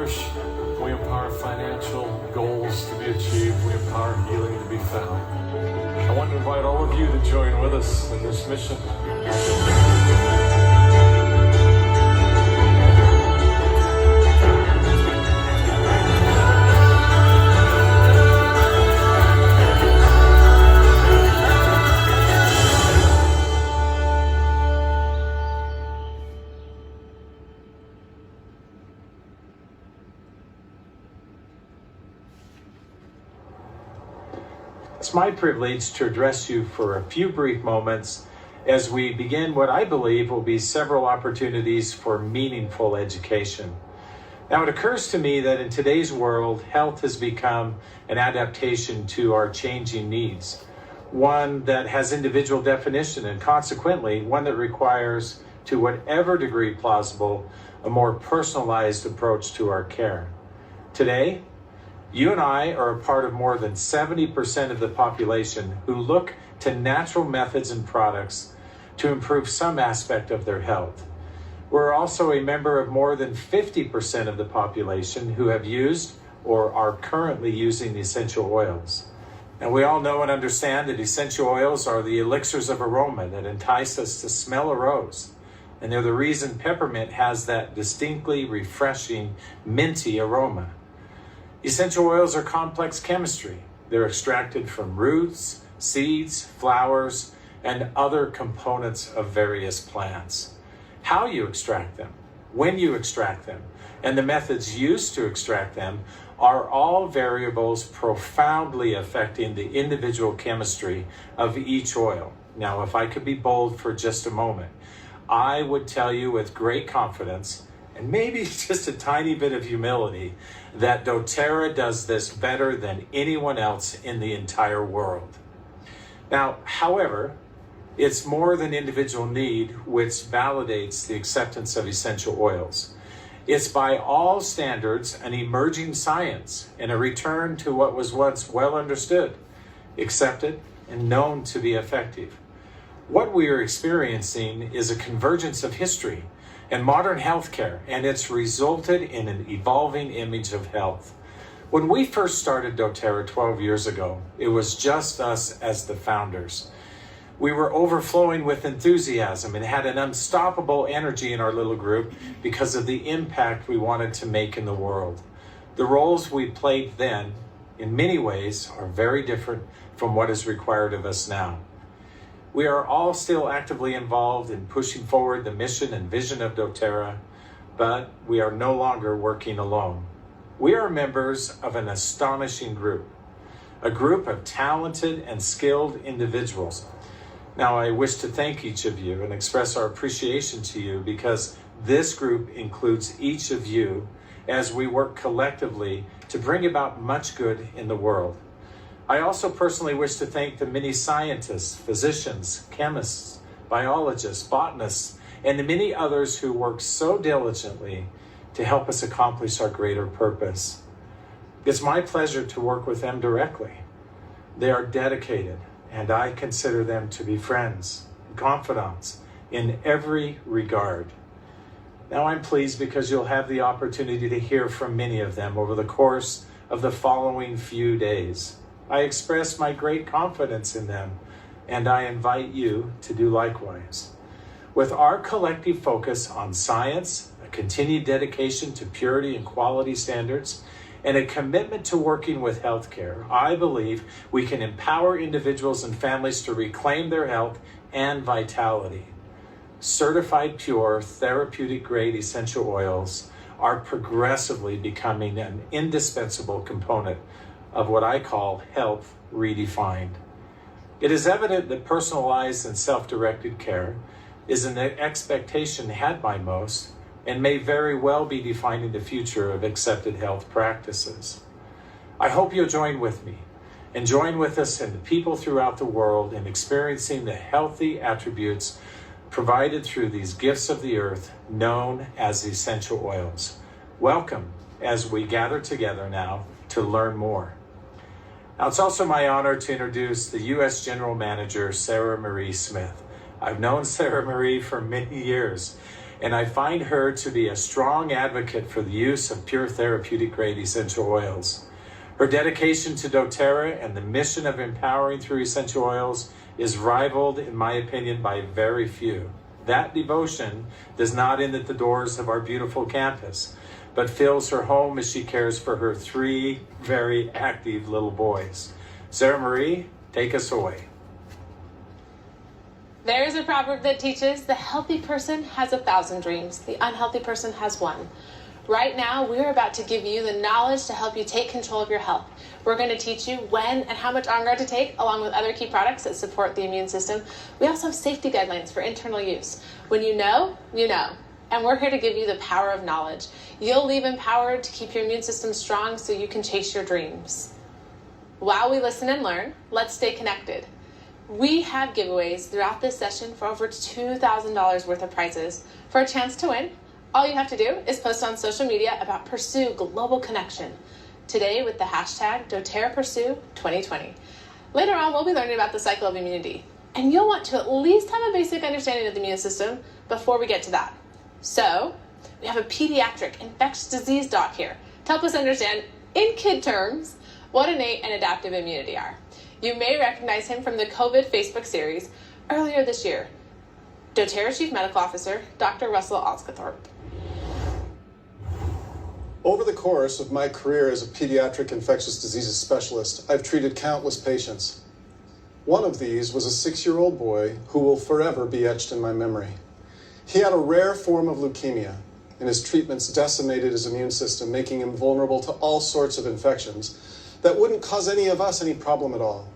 flourish. We empower financial goals to be achieved. We empower healing to be found. I want to invite all of you to join with us in this mission. It's my privilege to address you for a few brief moments as we begin what I believe will be several opportunities for meaningful education. Now, it occurs to me that in today's world, health has become an adaptation to our changing needs, one that has individual definition and consequently one that requires, to whatever degree plausible, a more personalized approach to our care. Today, you and I are a part of more than 70% of the population who look to natural methods and products to improve some aspect of their health. We're also a member of more than 50% of the population who have used or are currently using essential oils. And we all know and understand that essential oils are the elixirs of aroma that entice us to smell a rose. And they're the reason peppermint has that distinctly refreshing, minty aroma. Essential oils are complex chemistry. They're extracted from roots, seeds, flowers, and other components of various plants. How you extract them, when you extract them, and the methods used to extract them are all variables profoundly affecting the individual chemistry of each oil. Now, if I could be bold for just a moment, I would tell you with great confidence, and maybe just a tiny bit of humility, that doTERRA does this better than anyone else in the entire world. Now, however, it's more than individual need which validates the acceptance of essential oils. It's by all standards an emerging science and a return to what was once well understood, accepted, and known to be effective. What we are experiencing is a convergence of history and modern healthcare, and it's resulted in an evolving image of health. When we first started doTERRA 12 years ago, it was just us as the founders. We were overflowing with enthusiasm and had an unstoppable energy in our little group because of the impact we wanted to make in the world. The roles we played then, in many ways, are very different from what is required of us now. We are all still actively involved in pushing forward the mission and vision of doTERRA, but we are no longer working alone. We are members of an astonishing group, a group of talented and skilled individuals. Now, I wish to thank each of you and express our appreciation to you because this group includes each of you as we work collectively to bring about much good in the world. I also personally wish to thank the many scientists, physicians, chemists, biologists, botanists, and the many others who work so diligently to help us accomplish our greater purpose. It's my pleasure to work with them directly. They are dedicated, and I consider them to be friends and confidants in every regard. Now I'm pleased because you'll have the opportunity to hear from many of them over the course of the following few days. I express my great confidence in them, and I invite you to do likewise. With our collective focus on science, a continued dedication to purity and quality standards, and a commitment to working with healthcare, I believe we can empower individuals and families to reclaim their health and vitality. Certified pure, therapeutic-grade essential oils are progressively becoming an indispensable component of what I call health redefined. It is evident that personalized and self-directed care is an expectation had by most and may very well be defining the future of accepted health practices. I hope you'll join with me and join with us and the people throughout the world in experiencing the healthy attributes provided through these gifts of the earth known as essential oils. Welcome as we gather together now to learn more. Now, it's also my honor to introduce the U.S. General Manager, Sarah Marie Smith. I've known Sarah Marie for many years, and I find her to be a strong advocate for the use of pure therapeutic grade essential oils. Her dedication to doTERRA and the mission of empowering through essential oils is rivaled, in my opinion, by very few. That devotion does not end at the doors of our beautiful campus, but fills her home as she cares for her 3 very active little boys. Sarah Marie, take us away. There is a proverb that teaches the healthy person has 1,000 dreams, the unhealthy person has 1. Right now, we're about to give you the knowledge to help you take control of your health. We're going to teach you when and how much OnGuard to take, along with other key products that support the immune system. We also have safety guidelines for internal use. When you know, you know. And we're here to give you the power of knowledge. You'll leave empowered to keep your immune system strong so you can chase your dreams. While we listen and learn, let's stay connected. We have giveaways throughout this session for over $2,000 worth of prizes. For a chance to win, all you have to do is post on social media about Pursue Global Connection. Today with the hashtag doTERRA Pursue 2020. Later on, we'll be learning about the cycle of immunity. And you'll want to at least have a basic understanding of the immune system before we get to that. So, we have a pediatric infectious disease doc here to help us understand, in kid terms, what innate and adaptive immunity are. You may recognize him from the COVID Facebook series earlier this year. doTERRA Chief Medical Officer, Dr. Russell Osgathorpe. Over the course of my career as a pediatric infectious diseases specialist, I've treated countless patients. One of these was a 6-year-old boy who will forever be etched in my memory. He had a rare form of leukemia, and his treatments decimated his immune system, making him vulnerable to all sorts of infections that wouldn't cause any of us any problem at all.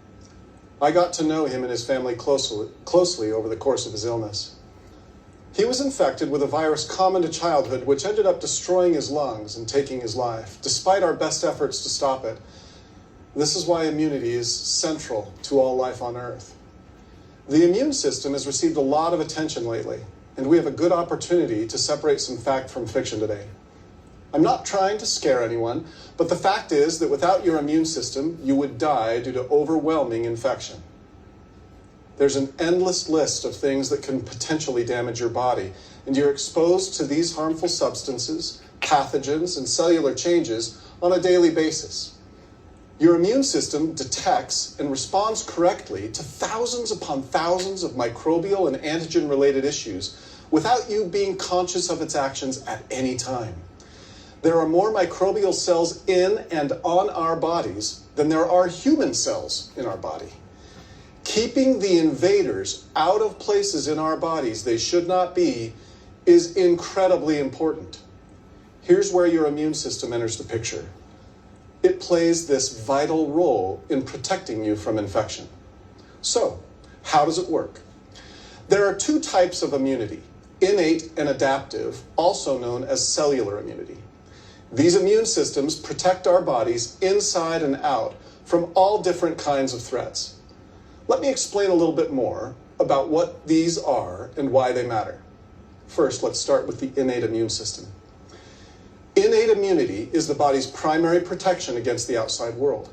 I got to know him and his family closely over the course of his illness. He was infected with a virus common to childhood, which ended up destroying his lungs and taking his life, despite our best efforts to stop it. This is why immunity is central to all life on Earth. The immune system has received a lot of attention lately, and we have a good opportunity to separate some fact from fiction today. I'm not trying to scare anyone, but the fact is that without your immune system, you would die due to overwhelming infection. There's an endless list of things that can potentially damage your body, and you're exposed to these harmful substances, pathogens, and cellular changes on a daily basis. Your immune system detects and responds correctly to thousands upon thousands of microbial and antigen-related issues without you being conscious of its actions at any time. There are more microbial cells in and on our bodies than there are human cells in our body. Keeping the invaders out of places in our bodies they should not be is incredibly important. Here's where your immune system enters the picture. It plays this vital role in protecting you from infection. So, how does it work? There are 2 types of immunity, innate and adaptive, also known as cellular immunity. These immune systems protect our bodies inside and out from all different kinds of threats. Let me explain a little bit more about what these are and why they matter. First, let's start with the innate immune system. Innate immunity is the body's primary protection against the outside world.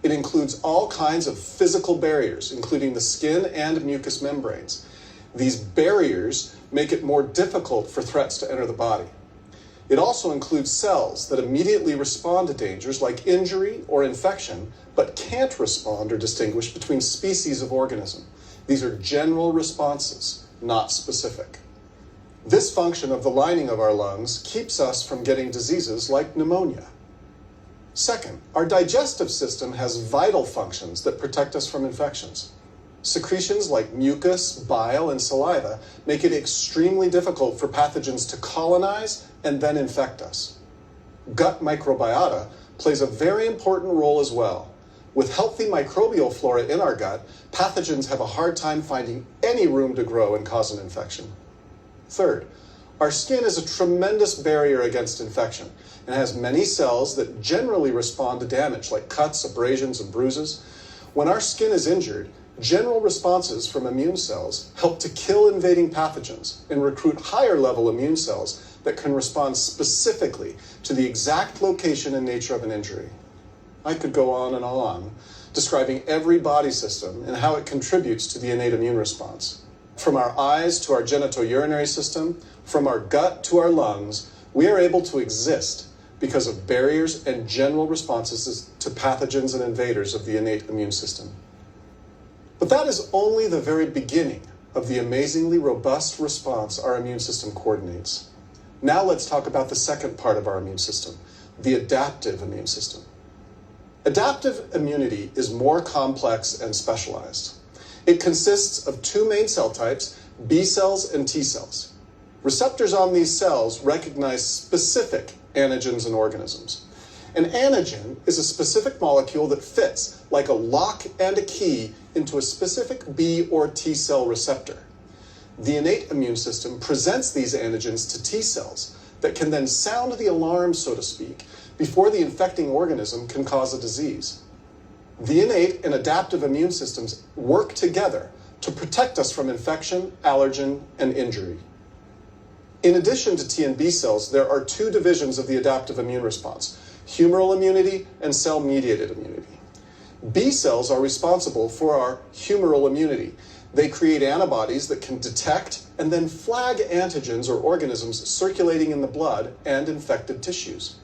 It includes all kinds of physical barriers, including the skin and mucous membranes. These barriers make it more difficult for threats to enter the body. It also includes cells that immediately respond to dangers like injury or infection, but can't respond or distinguish between species of organism. These are general responses, not specific. This function of the lining of our lungs keeps us from getting diseases like pneumonia. Second, our digestive system has vital functions that protect us from infections. Secretions like mucus, bile, and saliva make it extremely difficult for pathogens to colonize and then infect us. Gut microbiota plays a very important role as well. With healthy microbial flora in our gut, pathogens have a hard time finding any room to grow and cause an infection. Third, our skin is a tremendous barrier against infection and has many cells that generally respond to damage like cuts, abrasions, and bruises. When our skin is injured, general responses from immune cells help to kill invading pathogens and recruit higher level immune cells that can respond specifically to the exact location and nature of an injury. I could go on describing every body system and how it contributes to the innate immune response. From our eyes to our genitourinary system, From our gut to our lungs, we are able to exist because of barriers and general responses to pathogens and invaders of the innate immune system. But that is only the very beginning of the amazingly robust response our immune system coordinates. Now let's talk about the second part of our immune system, the adaptive immune system. Adaptive immunity is more complex and specialized. It consists of two main cell types, B cells and T cells. Receptors on these cells recognize specific antigens and organisms. An antigen is a specific molecule that fits like a lock and a key into a specific B or T cell receptor. The innate immune system presents these antigens to T cells that can then sound the alarm, so to speak, before the infecting organism can cause a disease. The innate and adaptive immune systems work together to protect us from infection, allergen, and injury. In addition to T and B cells, there are two divisions of the adaptive immune response, humoral immunity and cell-mediated immunity. B cells are responsible for our humoral immunity. They create antibodies that can detect and then flag antigens or organisms circulating in the blood and infected tissues.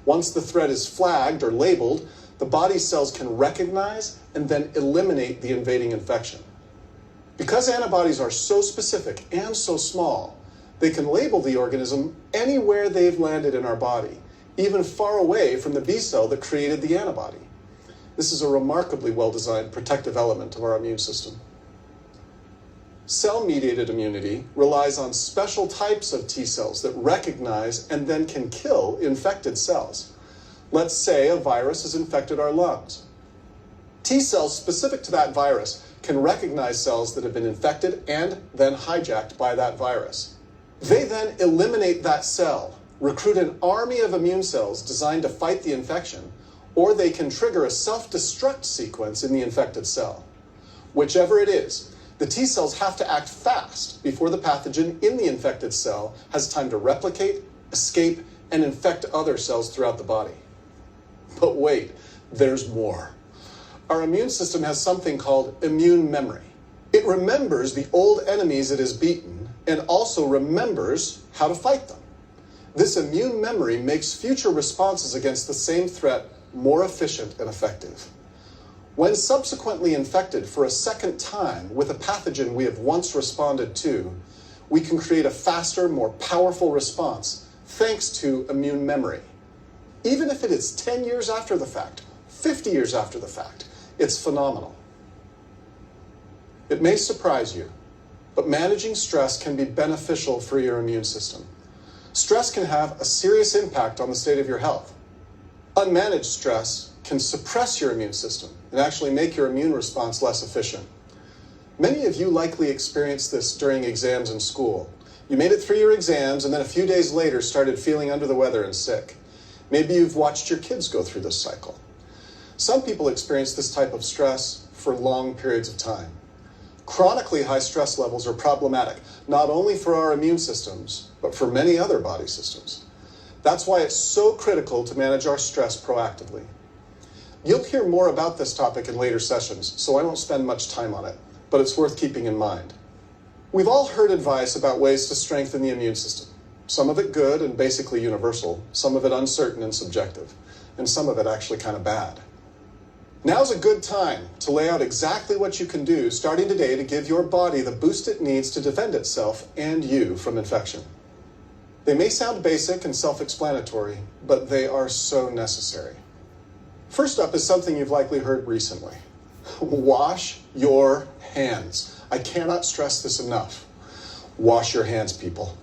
Once the threat is flagged or labeled, the body's cells can recognize and then eliminate the invading infection. Because antibodies are so specific and so small, they can label the organism anywhere they've landed in our body, even far away from the B cell that created the antibody. This is a remarkably well-designed protective element of our immune system. Cell-mediated immunity relies on special types of T cells that recognize and then can kill infected cells. Let's say a virus has infected our lungs. T cells specific to that virus can recognize cells that have been infected and then hijacked by that virus. They then eliminate that cell, recruit an army of immune cells designed to fight the infection, or they can trigger a self-destruct sequence in the infected cell. Whichever it is, the T cells have to act fast before the pathogen in the infected cell has time to replicate, escape, and infect other cells throughout the body. But wait, there's more. Our immune system has something called immune memory. It remembers the old enemies it has beaten and also remembers how to fight them. This immune memory makes future responses against the same threat more efficient and effective. When subsequently infected for a second time with a pathogen we have once responded to, we can create a faster, more powerful response thanks to immune memory. Even if it is 10 years after the fact, 50 years after the fact, it's phenomenal. It may surprise you, but managing stress can be beneficial for your immune system. Stress can have a serious impact on the state of your health. Unmanaged stress can suppress your immune system and actually make your immune response less efficient. Many of you likely experienced this during exams in school. You made it through your exams and then a few days later started feeling under the weather and sick. Maybe you've watched your kids go through this cycle. Some people experience this type of stress for long periods of time. Chronically high stress levels are problematic, not only for our immune systems, but for many other body systems. That's why it's so critical to manage our stress proactively. You'll hear more about this topic in later sessions, so I won't spend much time on it, but it's worth keeping in mind. We've all heard advice about ways to strengthen the immune system. Some of it good and basically universal, some of it uncertain and subjective, and some of it actually kind of bad. Now's a good time to lay out exactly what you can do starting today to give your body the boost it needs to defend itself and you from infection. They may sound basic and self-explanatory, but they are so necessary. First up is something you've likely heard recently. Wash your hands. I cannot stress this enough. Wash your hands, people.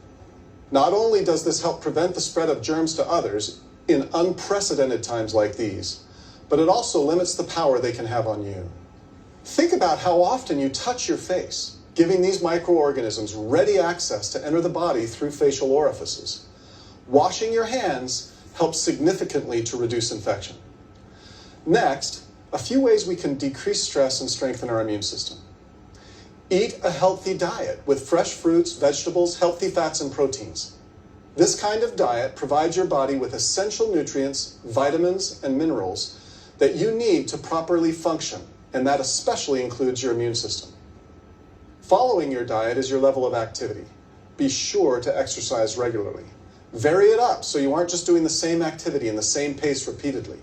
Not only does this help prevent the spread of germs to others in unprecedented times like these, but it also limits the power they can have on you. Think about how often you touch your face, giving these microorganisms ready access to enter the body through facial orifices. Washing your hands helps significantly to reduce infection. Next, a few ways we can decrease stress and strengthen our immune system. Eat a healthy diet with fresh fruits, vegetables, healthy fats, and proteins. This kind of diet provides your body with essential nutrients, vitamins, and minerals that you need to properly function, and that especially includes your immune system. Following your diet is your level of activity. be sure to exercise regularly. Vary it up so you aren't just doing the same activity in the same pace repeatedly.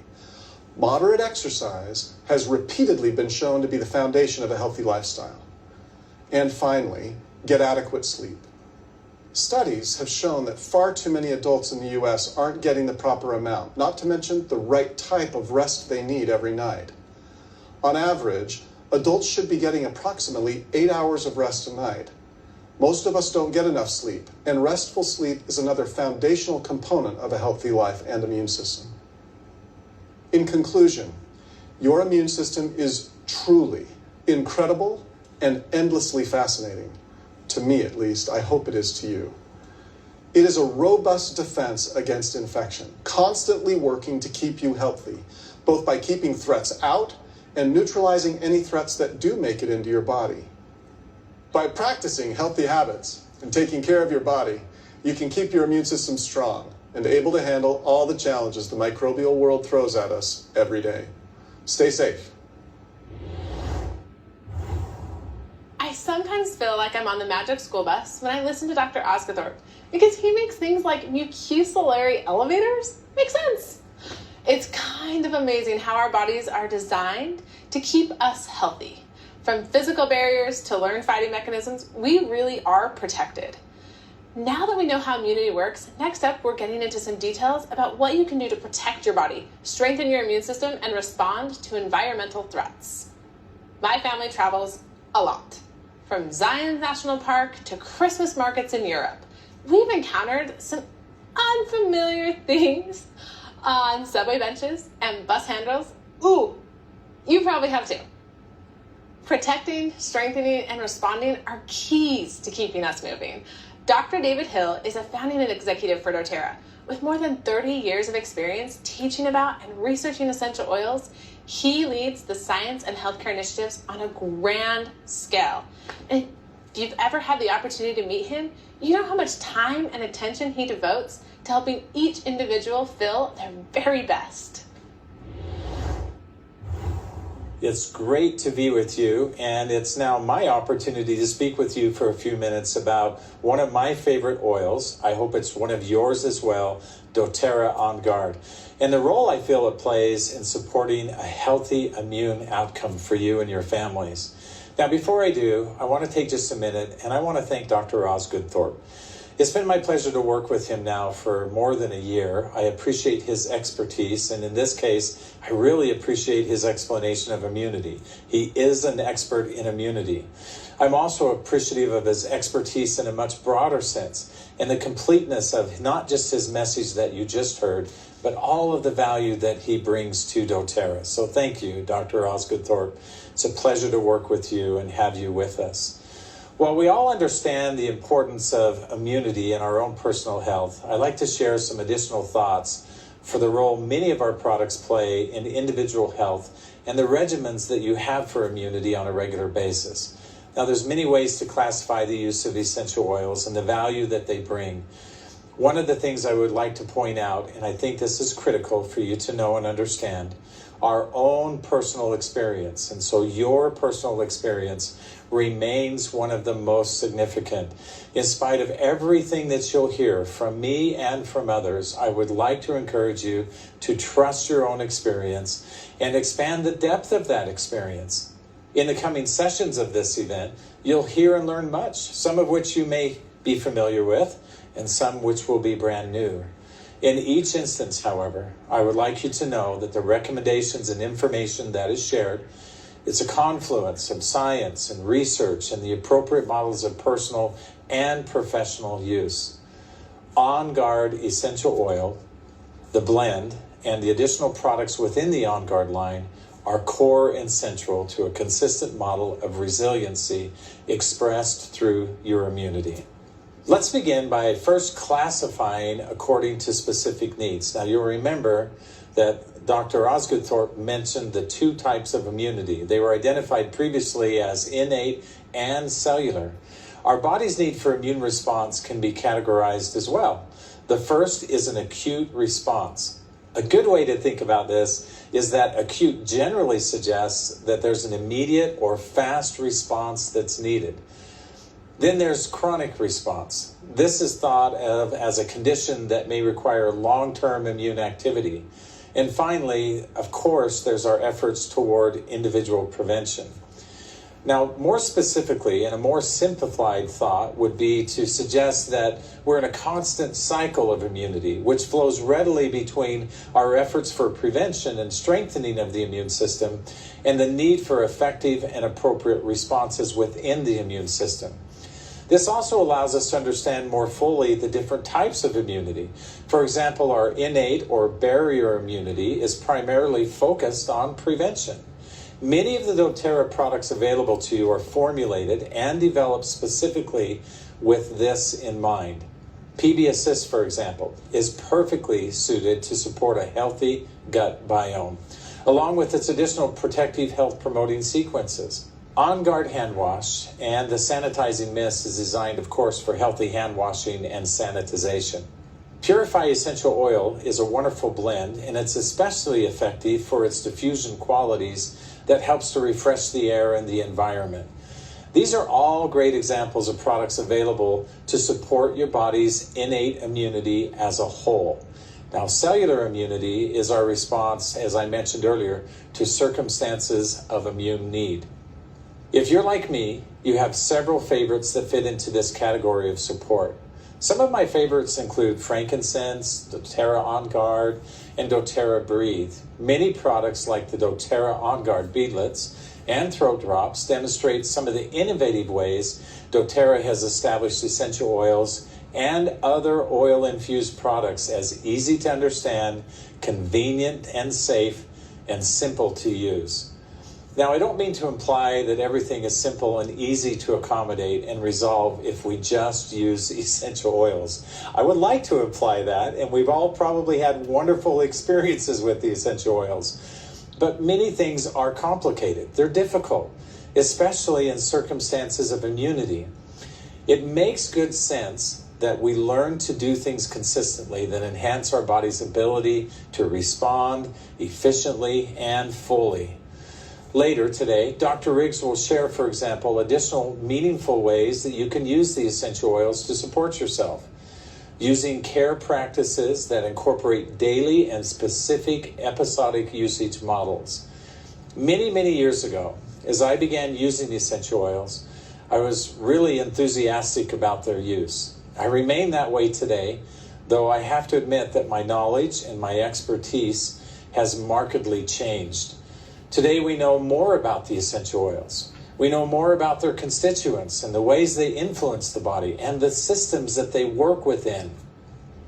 Moderate exercise has repeatedly been shown to be the foundation of a healthy lifestyle. And finally, get adequate sleep. Studies have shown that far too many adults in the US aren't getting the proper amount, not to mention the right type of rest they need every night. On average, adults should be getting approximately 8 hours of rest a night. Most of us don't get enough sleep, and restful sleep is another foundational component of a healthy life and immune system. In conclusion, your immune system is truly incredible and endlessly fascinating. To me, at least, I hope it is to you. It is a robust defense against infection, constantly working to keep you healthy, both by keeping threats out and neutralizing any threats that do make it into your body. By practicing healthy habits and taking care of your body, you can keep your immune system strong and able to handle all the challenges the microbial world throws at us every day. Stay safe. I sometimes feel like I'm on the magic school bus when I listen to Dr. Osgood because he makes things like mucociliary elevators make sense. It's kind of amazing how our bodies are designed to keep us healthy. From physical barriers to learned fighting mechanisms, we really are protected. Now that we know how immunity works, next up we're getting into some details about what you can do to protect your body, strengthen your immune system, and respond to environmental threats. My family travels a lot. From Zion National Park to Christmas markets in Europe, we've encountered some unfamiliar things on subway benches and bus handles. Ooh, you probably have too. Protecting, strengthening, and responding are keys to keeping us moving. Dr. David Hill is a founding and executive for doTERRA. With more than 30 years of experience teaching about and researching essential oils, he leads the science and healthcare initiatives on a grand scale. And if you've ever had the opportunity to meet him, you know how much time and attention he devotes to helping each individual feel their very best. It's great to be with you, and it's now my opportunity to speak with you for a few minutes about one of my favorite oils. I hope it's one of yours as well, doTERRA OnGuard, and the role I feel it plays in supporting a healthy immune outcome for you and your families. Now, before I do, I want to take just a minute, and I want to thank Dr. Osgood. It's been my pleasure to work with him now for more than a year. I appreciate his expertise, and in this case, I really appreciate his explanation of immunity. He is an expert in immunity. I'm also appreciative of his expertise in a much broader sense, and the completeness of not just his message that you just heard, but all of the value that he brings to doTERRA. So thank you, Dr. Osgood. It's a pleasure to work with you and have you with us. While we all understand the importance of immunity in our own personal health, I'd like to share some additional thoughts for the role many of our products play in individual health and the regimens that you have for immunity on a regular basis. Now, there's many ways to classify the use of essential oils and the value that they bring. One of the things I would like to point out, and I think this is critical for you to know and understand, our own personal experience. And so your personal experience remains one of the most significant. In spite of everything that you'll hear from me and from others, I would like to encourage you to trust your own experience and expand the depth of that experience. In the coming sessions of this event, you'll hear and learn much, some of which you may be familiar with, and some which will be brand new. In each instance, however, I would like you to know that the recommendations and information that is shared, it's a confluence of science and research and the appropriate models of personal and professional use. OnGuard Essential Oil, the blend, and the additional products within the OnGuard line are core and central to a consistent model of resiliency expressed through your immunity. Let's begin by first classifying according to specific needs. Now, you'll remember that Dr. Osgood mentioned the two types of immunity. They were identified previously as innate and cellular. Our body's need for immune response can be categorized as well. The first is an acute response. A good way to think about this is that acute generally suggests that there's an immediate or fast response that's needed. Then there's chronic response. This is thought of as a condition that may require long-term immune activity. And finally, of course, there's our efforts toward individual prevention. Now, more specifically, and a more simplified thought would be to suggest that we're in a constant cycle of immunity, which flows readily between our efforts for prevention and strengthening of the immune system and the need for effective and appropriate responses within the immune system. This also allows us to understand more fully the different types of immunity. For example, our innate or barrier immunity is primarily focused on prevention. Many of the doTERRA products available to you are formulated and developed specifically with this in mind. PB Assist, for example, is perfectly suited to support a healthy gut biome, along with its additional protective health promoting sequences. OnGuard hand wash and the sanitizing mist is designed, of course, for healthy hand washing and sanitization. Purify Essential Oil is a wonderful blend, and it's especially effective for its diffusion qualities that helps to refresh the air and the environment. These are all great examples of products available to support your body's innate immunity as a whole. Now, cellular immunity is our response, as I mentioned earlier, to circumstances of immune need. If you're like me, you have several favorites that fit into this category of support. Some of my favorites include frankincense, doTERRA OnGuard, and doTERRA Breathe. Many products like the doTERRA OnGuard beadlets and throat drops demonstrate some of the innovative ways doTERRA has established essential oils and other oil-infused products as easy to understand, convenient and safe, and simple to use. Now, I don't mean to imply that everything is simple and easy to accommodate and resolve if we just use essential oils. I would like to imply that, and we've all probably had wonderful experiences with the essential oils. But many things are complicated. They're difficult, especially in circumstances of immunity. It makes good sense that we learn to do things consistently that enhance our body's ability to respond efficiently and fully. Later today, Dr. Riggs will share, for example, additional meaningful ways that you can use the essential oils to support yourself, using care practices that incorporate daily and specific episodic usage models. Many, many years ago, as I began using the essential oils, I was really enthusiastic about their use. I remain that way today, though I have to admit that my knowledge and my expertise has markedly changed. Today we know more about the essential oils. We know more about their constituents and the ways they influence the body and the systems that they work within.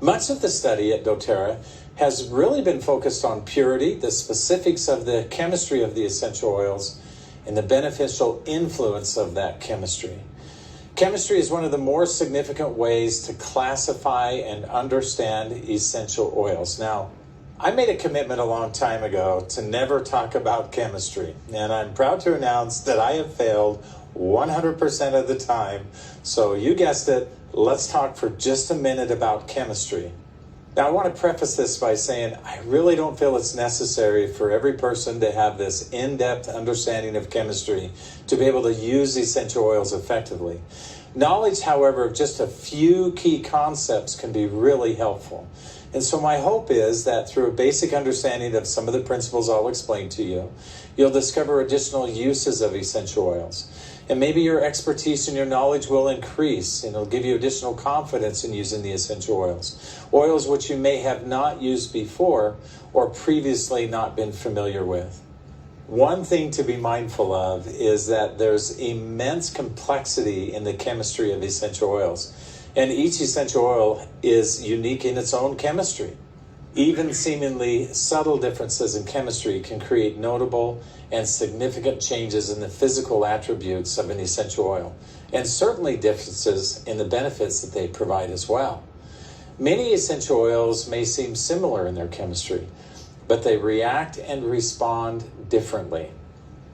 Much of the study at doTERRA has really been focused on purity, the specifics of the chemistry of the essential oils, and the beneficial influence of that chemistry. Chemistry is one of the more significant ways to classify and understand essential oils. Now, I made a commitment a long time ago to never talk about chemistry, and I'm proud to announce that I have failed 100% of the time. So you guessed it, let's talk for just a minute about chemistry. Now, I want to preface this by saying I really don't feel it's necessary for every person to have this in-depth understanding of chemistry to be able to use essential oils effectively. Knowledge, however, of just a few key concepts can be really helpful. And so my hope is that through a basic understanding of some of the principles I'll explain to you, you'll discover additional uses of essential oils. And maybe your expertise and your knowledge will increase, and it'll give you additional confidence in using the essential oils. Oils which you may have not used before or previously not been familiar with. One thing to be mindful of is that there's immense complexity in the chemistry of essential oils. And each essential oil is unique in its own chemistry. Even seemingly subtle differences in chemistry can create notable and significant changes in the physical attributes of an essential oil, and certainly differences in the benefits that they provide as well. Many essential oils may seem similar in their chemistry, but they react and respond differently.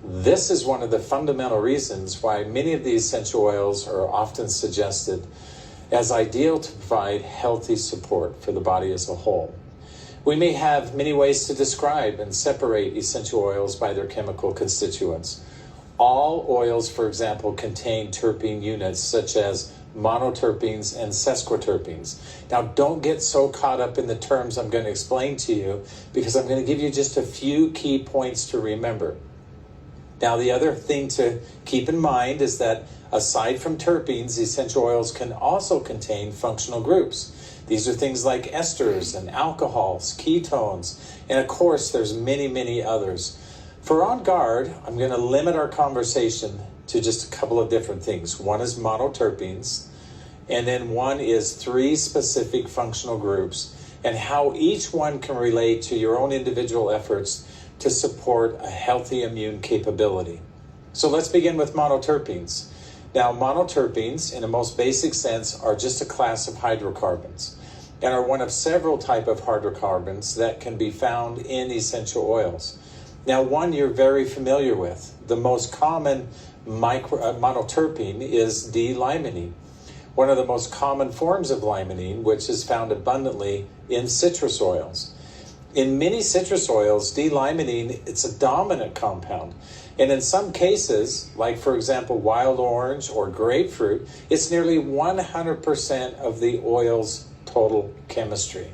This is one of the fundamental reasons why many of these essential oils are often suggested as ideal to provide healthy support for the body as a whole. We may have many ways to describe and separate essential oils by their chemical constituents. All oils, for example, contain terpene units such as monoterpenes and sesquiterpenes. Now, don't get so caught up in the terms I'm going to explain to you, because I'm going to give you just a few key points to remember. Now, the other thing to keep in mind is that aside from terpenes, essential oils can also contain functional groups. These are things like esters and alcohols, ketones, and of course, there's many, many others. For OnGuard, I'm going to limit our conversation to just a couple of different things. One is monoterpenes, and then one is 3 specific functional groups, and how each one can relate to your own individual efforts to support a healthy immune capability. So let's begin with monoterpenes. Now, monoterpenes, in the most basic sense, are just a class of hydrocarbons and are one of several types of hydrocarbons that can be found in essential oils. Now, one you're very familiar with, the most common monoterpene is D-limonene, one of the most common forms of limonene, which is found abundantly in citrus oils. In many citrus oils, D-limonene, it's a dominant compound. And in some cases, like for example, wild orange or grapefruit, it's nearly 100% of the oil's total chemistry.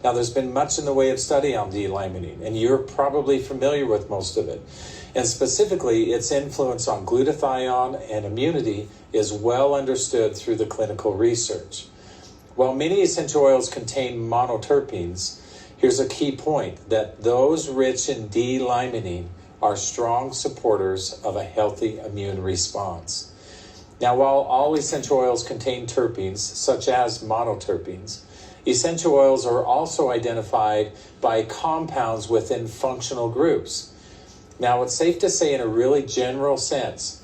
Now, there's been much in the way of study on D-limonene, and you're probably familiar with most of it. And specifically, its influence on glutathione and immunity is well understood through the clinical research. While many essential oils contain monoterpenes, here's a key point, that those rich in D-limonene are strong supporters of a healthy immune response. Now, while all essential oils contain terpenes, such as monoterpenes, essential oils are also identified by compounds within functional groups. Now, it's safe to say in a really general sense,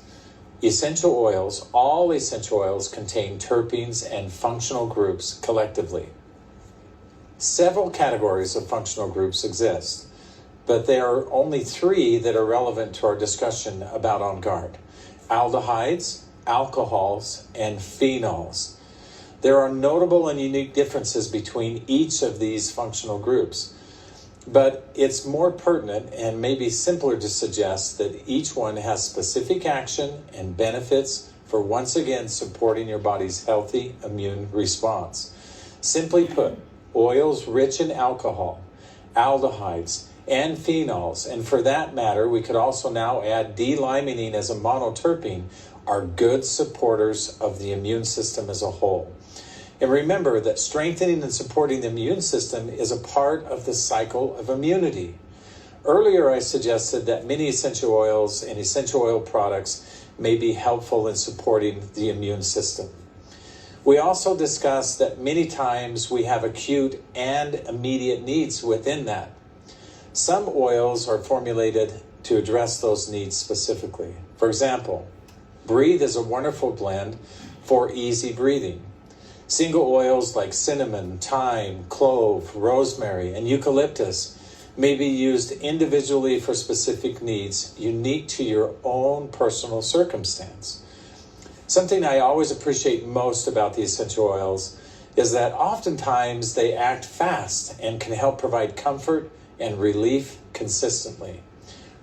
essential oils, all essential oils contain terpenes and functional groups collectively. Several categories of functional groups exist, but there are only 3 that are relevant to our discussion about OnGuard: aldehydes, alcohols, and phenols. There are notable and unique differences between each of these functional groups, but it's more pertinent and maybe simpler to suggest that each one has specific action and benefits for once again supporting your body's healthy immune response. Simply put, oils rich in alcohol, aldehydes, and phenols, and for that matter, we could also now add D-limonene as a monoterpene, are good supporters of the immune system as a whole. And remember that strengthening and supporting the immune system is a part of the cycle of immunity. Earlier, I suggested that many essential oils and essential oil products may be helpful in supporting the immune system. We also discussed that many times we have acute and immediate needs within that. Some oils are formulated to address those needs specifically. For example, Breathe is a wonderful blend for easy breathing. Single oils like cinnamon, thyme, clove, rosemary, and eucalyptus may be used individually for specific needs unique to your own personal circumstance. Something I always appreciate most about the essential oils is that oftentimes they act fast and can help provide comfort and relief consistently.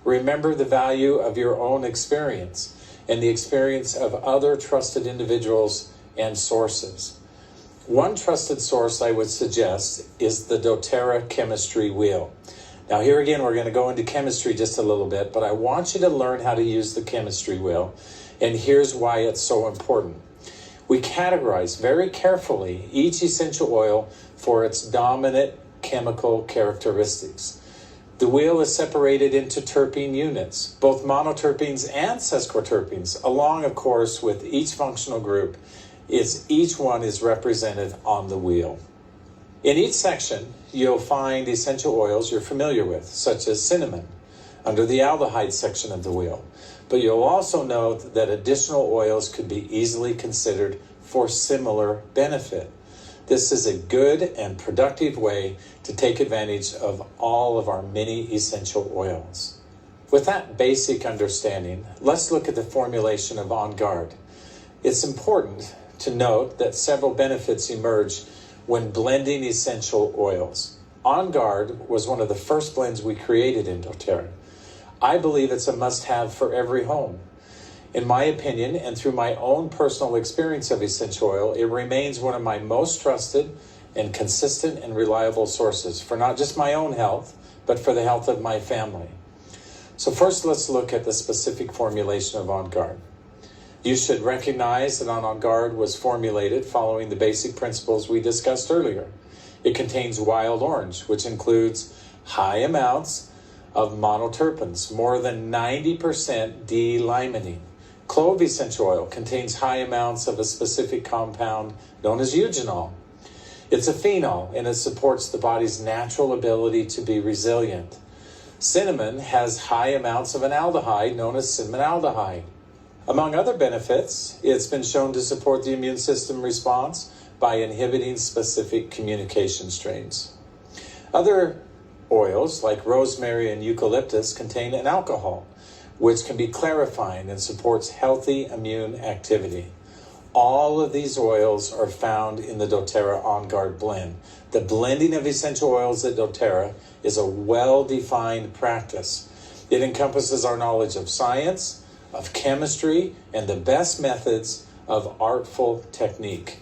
Remember the value of your own experience and the experience of other trusted individuals and sources. One trusted source I would suggest is the doTERRA chemistry wheel. Now here again, we're going to go into chemistry just a little bit, but I want you to learn how to use the chemistry wheel, and here's why it's so important. We categorize very carefully each essential oil for its dominant chemical characteristics. The wheel is separated into terpene units, both monoterpenes and sesquiterpenes, along, of course, with each functional group. Each one is represented on the wheel. In each section, you'll find essential oils you're familiar with, such as cinnamon, under the aldehyde section of the wheel. But you'll also note that additional oils could be easily considered for similar benefit. This is a good and productive way to take advantage of all of our many essential oils. With that basic understanding, let's look at the formulation of OnGuard. It's important to note that several benefits emerge when blending essential oils. OnGuard was one of the first blends we created in doTERRA. I believe it's a must-have for every home. In my opinion, and through my own personal experience of essential oil, it remains one of my most trusted and consistent and reliable sources for not just my own health, but for the health of my family. So first, let's look at the specific formulation of OnGuard. You should recognize that OnGuard was formulated following the basic principles we discussed earlier. It contains wild orange, which includes high amounts of monoterpenes, more than 90% D-limonene. Clove essential oil contains high amounts of a specific compound known as eugenol. It's a phenol, and it supports the body's natural ability to be resilient. Cinnamon has high amounts of an aldehyde known as cinnamonaldehyde. Among other benefits, it's been shown to support the immune system response by inhibiting specific communication strains. Other oils, like rosemary and eucalyptus, contain an alcohol, which can be clarifying and supports healthy immune activity. All of these oils are found in the doTERRA OnGuard blend. The blending of essential oils at doTERRA is a well-defined practice. It encompasses our knowledge of science, of chemistry, and the best methods of artful technique.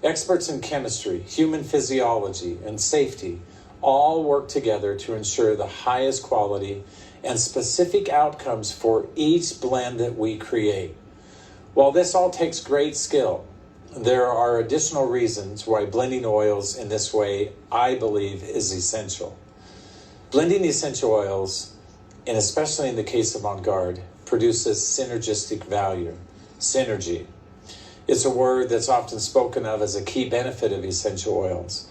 Experts in chemistry, human physiology, and safety all work together to ensure the highest quality and specific outcomes for each blend that we create. While this all takes great skill, there are additional reasons why blending oils in this way, I believe, is essential. Blending essential oils, and especially in the case of OnGuard, produces synergistic value, synergy. It's a word that's often spoken of as a key benefit of essential oils.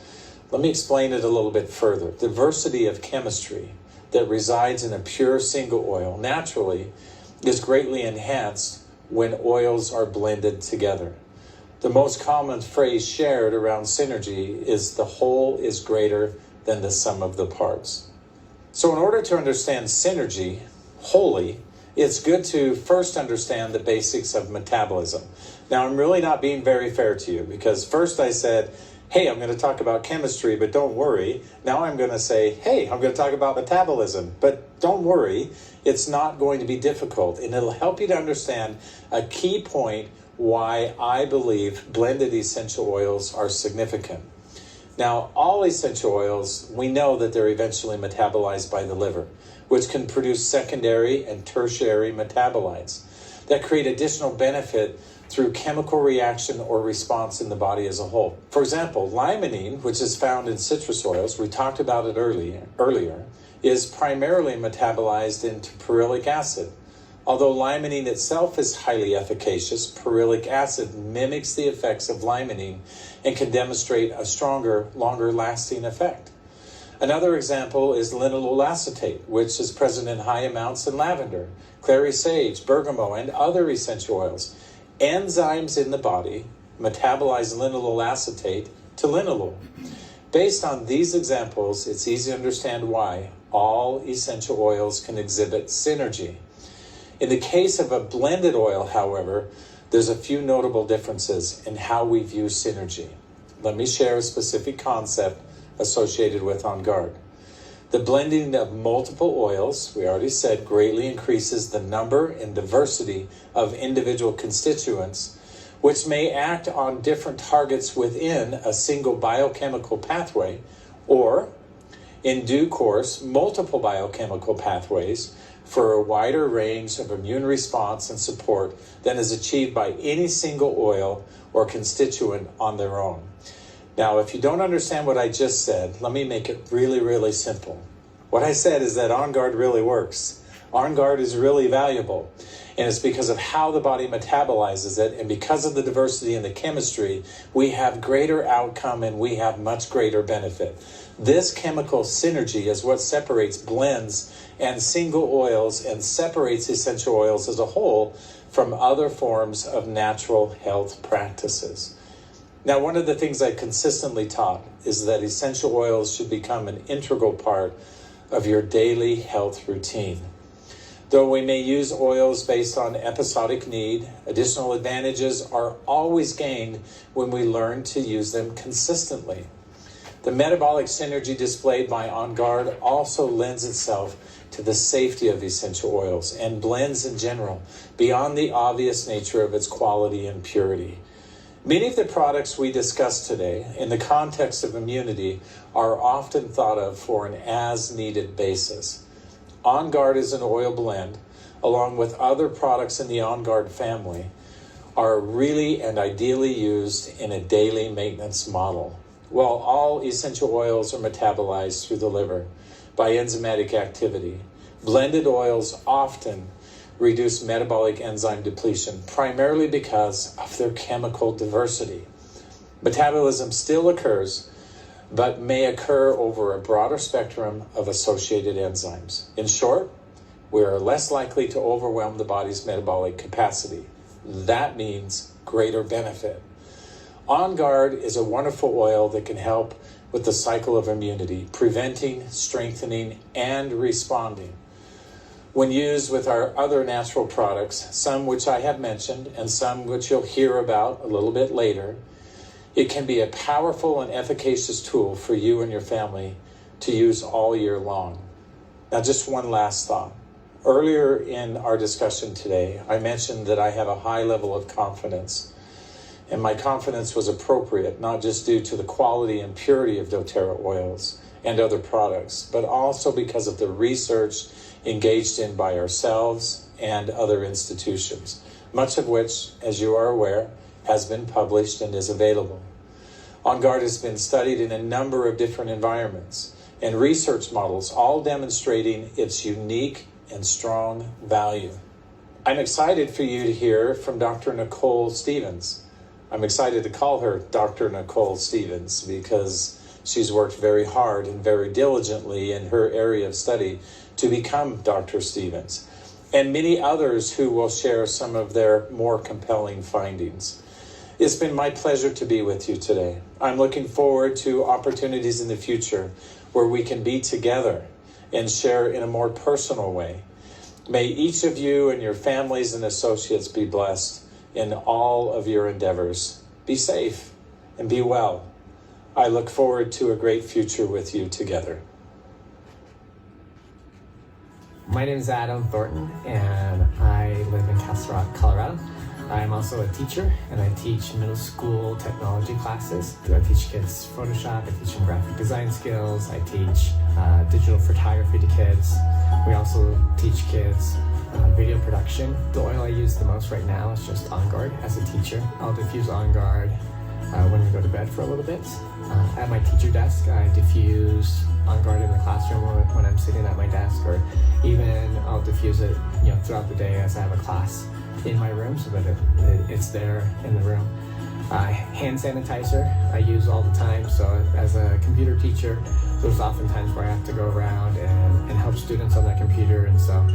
Let me explain it a little bit further. Diversity of chemistry that resides in a pure single oil naturally is greatly enhanced when oils are blended together. The most common phrase shared around synergy is the whole is greater than the sum of the parts. So in order to understand synergy wholly, it's good to first understand the basics of metabolism. Now, I'm really not being very fair to you because first I said, hey, I'm going to talk about chemistry, but don't worry. Now I'm going to say, hey, I'm going to talk about metabolism, but don't worry. It's not going to be difficult, and it'll help you to understand a key point why I believe blended essential oils are significant. Now, all essential oils, we know that they're eventually metabolized by the liver, which can produce secondary and tertiary metabolites that create additional benefit through chemical reaction or response in the body as a whole. For example, limonene, which is found in citrus oils, we talked about it earlier, is primarily metabolized into pyrrolic acid. Although limonene itself is highly efficacious, pyrrolic acid mimics the effects of limonene and can demonstrate a stronger, longer-lasting effect. Another example is linalool acetate, which is present in high amounts in lavender, clary sage, bergamot, and other essential oils. Enzymes in the body metabolize linalool acetate to linalool. Based on these examples, it's easy to understand why all essential oils can exhibit synergy. In the case of a blended oil, however, there's a few notable differences in how we view synergy. Let me share a specific concept associated with OnGuard. The blending of multiple oils, we already said, greatly increases the number and diversity of individual constituents, which may act on different targets within a single biochemical pathway, or, in due course, multiple biochemical pathways for a wider range of immune response and support than is achieved by any single oil or constituent on their own. Now, if you don't understand what I just said, let me make it really, really simple. What I said is that OnGuard really works. OnGuard is really valuable, and it's because of how the body metabolizes it, and because of the diversity in the chemistry, we have greater outcome and we have much greater benefit. This chemical synergy is what separates blends and single oils and separates essential oils as a whole from other forms of natural health practices. Now, one of the things I consistently taught is that essential oils should become an integral part of your daily health routine. Though we may use oils based on episodic need, additional advantages are always gained when we learn to use them consistently. The metabolic synergy displayed by OnGuard also lends itself to the safety of essential oils and blends in general, beyond the obvious nature of its quality and purity. Many of the products we discuss today, in the context of immunity, are often thought of for an as-needed basis. OnGuard is an oil blend, along with other products in the OnGuard family, are really and ideally used in a daily maintenance model. While all essential oils are metabolized through the liver by enzymatic activity, blended oils often reduce metabolic enzyme depletion, primarily because of their chemical diversity. Metabolism still occurs, but may occur over a broader spectrum of associated enzymes. In short, we are less likely to overwhelm the body's metabolic capacity. That means greater benefit. OnGuard is a wonderful oil that can help with the cycle of immunity, preventing, strengthening, and responding. When used with our other natural products, some which I have mentioned and some which you'll hear about a little bit later, it can be a powerful and efficacious tool for you and your family to use all year long. Now, just one last thought. Earlier in our discussion today, I mentioned that I have a high level of confidence, and my confidence was appropriate, not just due to the quality and purity of doTERRA oils and other products, but also because of the research engaged in by ourselves and other institutions, much of which, as you are aware, has been published and is available. OnGuard has been studied in a number of different environments and research models, all demonstrating its unique and strong value. I'm excited for you to hear from Dr. Nicole Stevens. I'm excited to call her Dr. Nicole Stevens because she's worked very hard and very diligently in her area of study to become Dr. Stevens, and many others who will share some of their more compelling findings. It's been my pleasure to be with you today. I'm looking forward to opportunities in the future where we can be together and share in a more personal way. May each of you and your families and associates be blessed in all of your endeavors. Be safe and be well. I look forward to a great future with you together. My name is Adam Thornton, and I live in Castle Rock, Colorado. I'm also a teacher, and I teach middle school technology classes. I teach kids Photoshop, I teach them graphic design skills, I teach digital photography to kids. We also teach kids video production. The oil I use the most right now is just OnGuard as a teacher. I'll diffuse OnGuard when we go to bed for a little bit. At my teacher desk, I diffuse OnGuard in the classroom when I'm sitting at my desk, or even I'll diffuse it throughout the day as I have a class in my room so that it's there in the room. Hand sanitizer I use all the time, so as a computer teacher, there's often times where I have to go around and help students on their computer, and so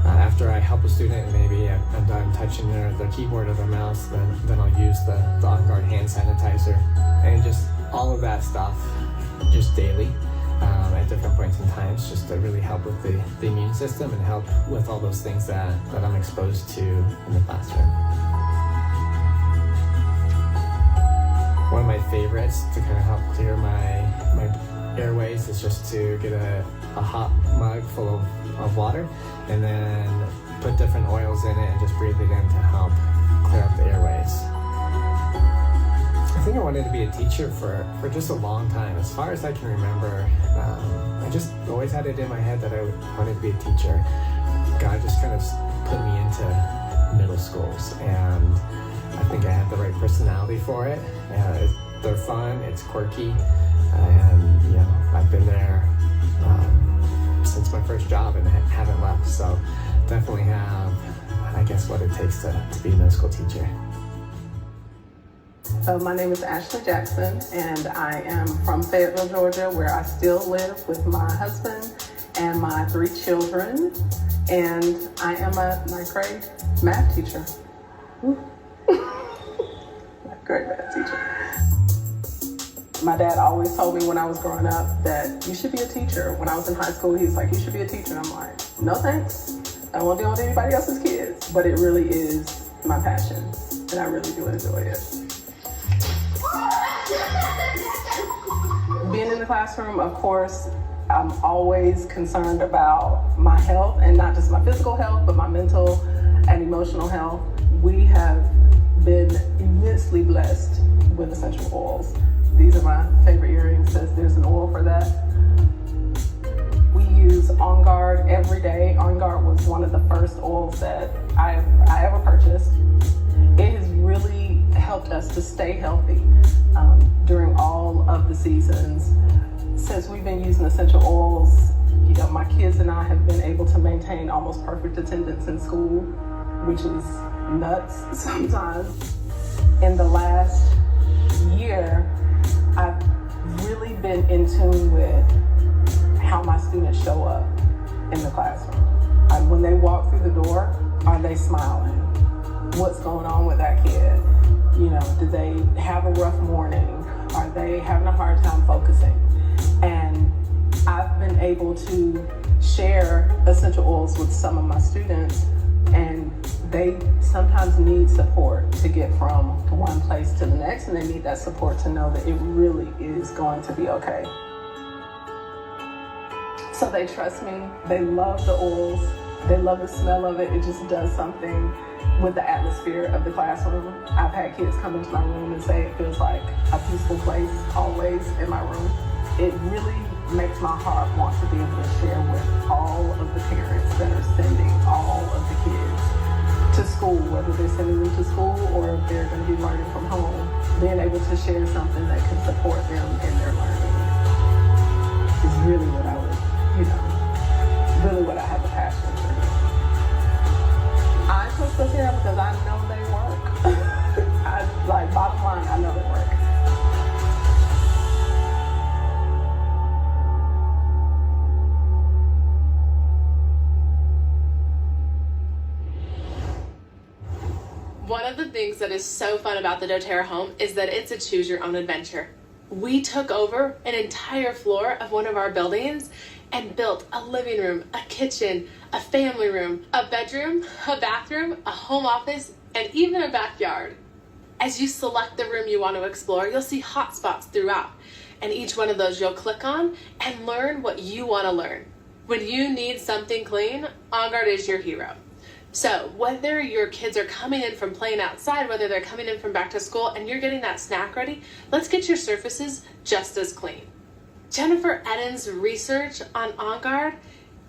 after I help a student and maybe I'm done touching their keyboard or their mouse, then I'll use the OnGuard hand sanitizer, and just all of that stuff just daily at different points in times, just to really help with the immune system and help with all those things that I'm exposed to in the classroom. One of my favorites to kind of help clear my airways is just to get a hot mug full of water and then put different oils in it and just breathe it in to help clear up the airways. I think I wanted to be a teacher for just a long time. As far as I can remember, I just always had it in my head that I wanted to be a teacher. God just kind of put me into middle schools, and I think I have the right personality for it. They're fun, it's quirky, and I've been there since my first job and haven't left. So definitely have, I guess, what it takes to be a middle school teacher. So my name is Ashley Jackson, and I am from Fayetteville, Georgia, where I still live with my husband and my 3 children, and I am a ninth grade math teacher. Ninth grade math teacher. My dad always told me when I was growing up that you should be a teacher. When I was in high school, he was like, you should be a teacher. And I'm like, no thanks. I don't want to deal with anybody else's kids. But it really is my passion, and I really do enjoy it. Being in the classroom, of course, I'm always concerned about my health, and not just my physical health, but my mental and emotional health. We have been immensely blessed with essential oils. These are my favorite earrings. There's an oil for that. We use OnGuard every day. OnGuard was one of the first oils that I ever purchased. It has really helped us to stay healthy during all of the seasons. Since we've been using essential oils, you know, my kids and I have been able to maintain almost perfect attendance in school, which is nuts sometimes. In the last year, I've really been in tune with how my students show up in the classroom. When they walk through the door, are they smiling? What's going on with that kid? You know, do they have a rough morning? Are they having a hard time focusing? And I've been able to share essential oils with some of my students, and they sometimes need support to get from one place to the next, and they need that support to know that it really is going to be okay. So they trust me, they love the oils, they love the smell of it. It just does something with the atmosphere of the classroom. I've had kids come into my room and say it feels like a peaceful place always in my room. It really makes my heart want to be able to share with all of the parents that are sending all of the kids to school, whether they're sending them to school or if they're going to be learning from home, being able to share something that can support them in their learning is really what I would, really what I have a passion for. I took doTERRA because I know they work. Bottom line, I know they work. One of the things that is so fun about the doTERRA home is that it's a choose your own adventure. We took over an entire floor of one of our buildings and built a living room, a kitchen, a family room, a bedroom, a bathroom, a home office, and even a backyard. As you select the room you want to explore, you'll see hotspots throughout, and each one of those you'll click on and learn what you want to learn. When you need something clean, OnGuard is your hero. So whether your kids are coming in from playing outside, whether they're coming in from back to school and you're getting that snack ready, let's get your surfaces just as clean. Jennifer Eden's research on OnGuard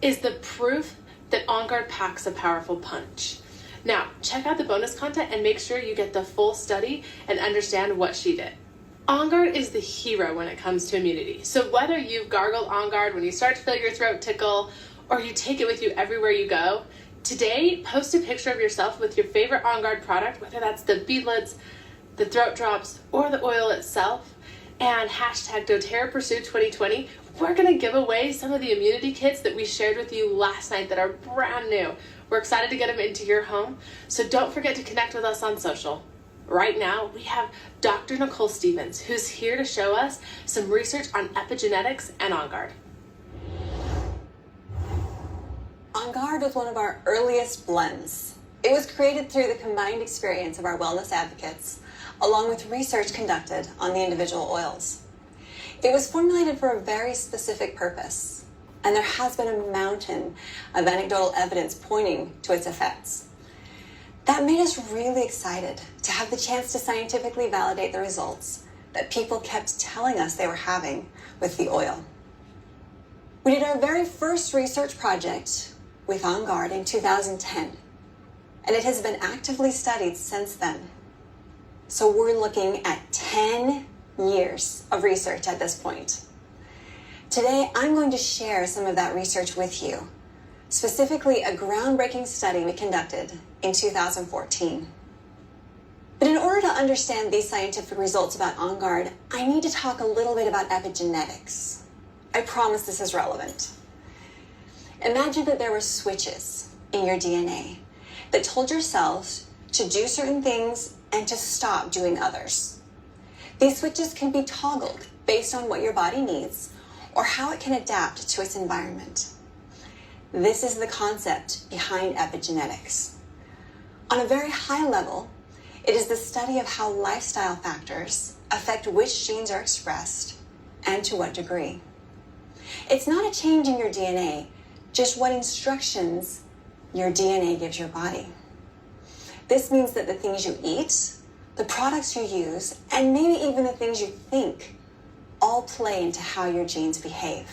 is the proof that OnGuard packs a powerful punch. Now, check out the bonus content and make sure you get the full study and understand what she did. OnGuard is the hero when it comes to immunity. So whether you've gargled OnGuard when you start to feel your throat tickle, or you take it with you everywhere you go, today, post a picture of yourself with your favorite OnGuard product, whether that's the beadlets, the throat drops, or the oil itself, and hashtag doTERRA Pursuit 2020. We're gonna give away some of the immunity kits that we shared with you last night that are brand new. We're excited to get them into your home, so don't forget to connect with us on social. Right now, we have Dr. Nicole Stevens, who's here to show us some research on epigenetics and OnGuard. OnGuard was one of our earliest blends. It was created through the combined experience of our wellness advocates, along with research conducted on the individual oils. It was formulated for a very specific purpose, and there has been a mountain of anecdotal evidence pointing to its effects. That made us really excited to have the chance to scientifically validate the results that people kept telling us they were having with the oil. We did our very first research project with OnGuard in 2010, and it has been actively studied since then. So we're looking at 10 years of research at this point. Today, I'm going to share some of that research with you, specifically a groundbreaking study we conducted in 2014. But in order to understand these scientific results about OnGuard, I need to talk a little bit about epigenetics. I promise this is relevant. Imagine that there were switches in your DNA that told your cells to do certain things and to stop doing others. These switches can be toggled based on what your body needs or how it can adapt to its environment. This is the concept behind epigenetics. On a very high level, it is the study of how lifestyle factors affect which genes are expressed and to what degree. It's not a change in your DNA, just what instructions your DNA gives your body. This means that the things you eat, the products you use, and maybe even the things you think all play into how your genes behave.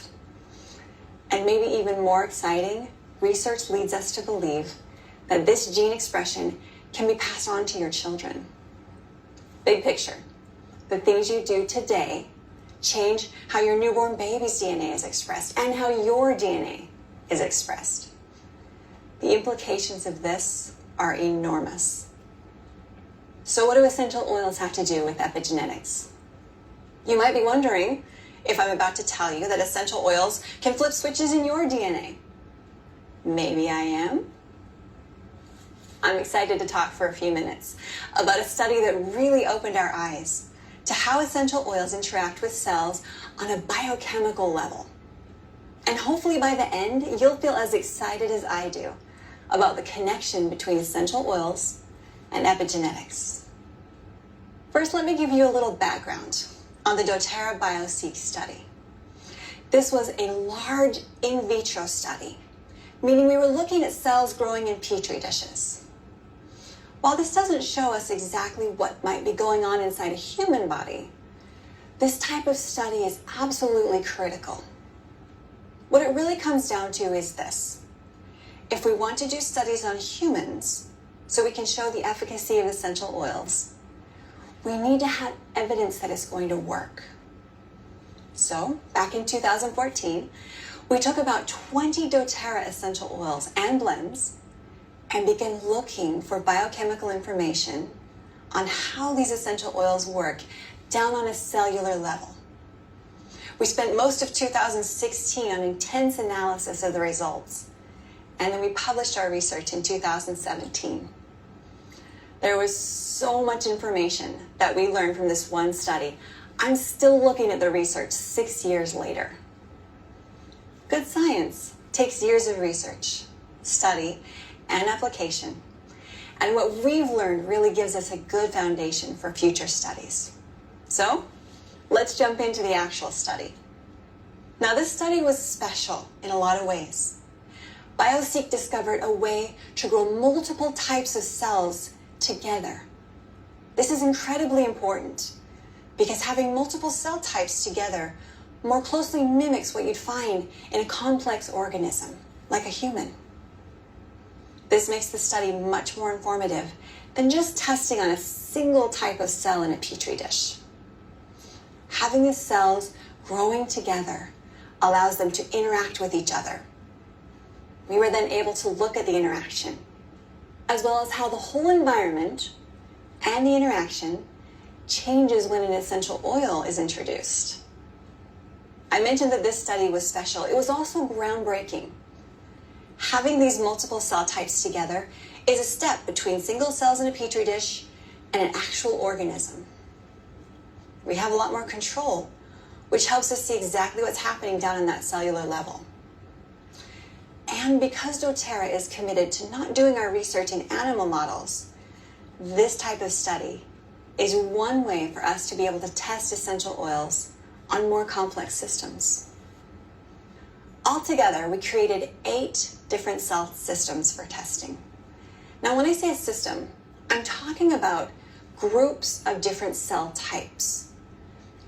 And maybe even more exciting, research leads us to believe that this gene expression can be passed on to your children. Big picture, the things you do today change how your newborn baby's DNA is expressed and how your DNA is expressed. The implications of this are enormous. So what do essential oils have to do with epigenetics? You might be wondering if I'm about to tell you that essential oils can flip switches in your DNA. Maybe I am. I'm excited to talk for a few minutes about a study that really opened our eyes to how essential oils interact with cells on a biochemical level. And hopefully by the end, you'll feel as excited as I do about the connection between essential oils and epigenetics. First, let me give you a little background on the doTERRA BioSeq study. This was a large in vitro study, meaning we were looking at cells growing in petri dishes. While this doesn't show us exactly what might be going on inside a human body, this type of study is absolutely critical. What it really comes down to is this. If we want to do studies on humans so we can show the efficacy of essential oils, we need to have evidence that it's going to work. So, back in 2014, we took about 20 doTERRA essential oils and blends and began looking for biochemical information on how these essential oils work down on a cellular level. We spent most of 2016 on intense analysis of the results, and then we published our research in 2017. There was so much information that we learned from this one study. I'm still looking at the research 6 years later. Good science takes years of research, study, and application. And what we've learned really gives us a good foundation for future studies. So, let's jump into the actual study. Now, this study was special in a lot of ways. BioSeq discovered a way to grow multiple types of cells together. This is incredibly important because having multiple cell types together more closely mimics what you'd find in a complex organism, like a human. This makes the study much more informative than just testing on a single type of cell in a petri dish. Having the cells growing together allows them to interact with each other. We were then able to look at the interaction, as well as how the whole environment and the interaction changes when an essential oil is introduced. I mentioned that this study was special. It was also groundbreaking. Having these multiple cell types together is a step between single cells in a petri dish and an actual organism. We have a lot more control, which helps us see exactly what's happening down in that cellular level. And because doTERRA is committed to not doing our research in animal models, this type of study is one way for us to be able to test essential oils on more complex systems. Altogether, we created 8 different cell systems for testing. Now, when I say a system, I'm talking about groups of different cell types.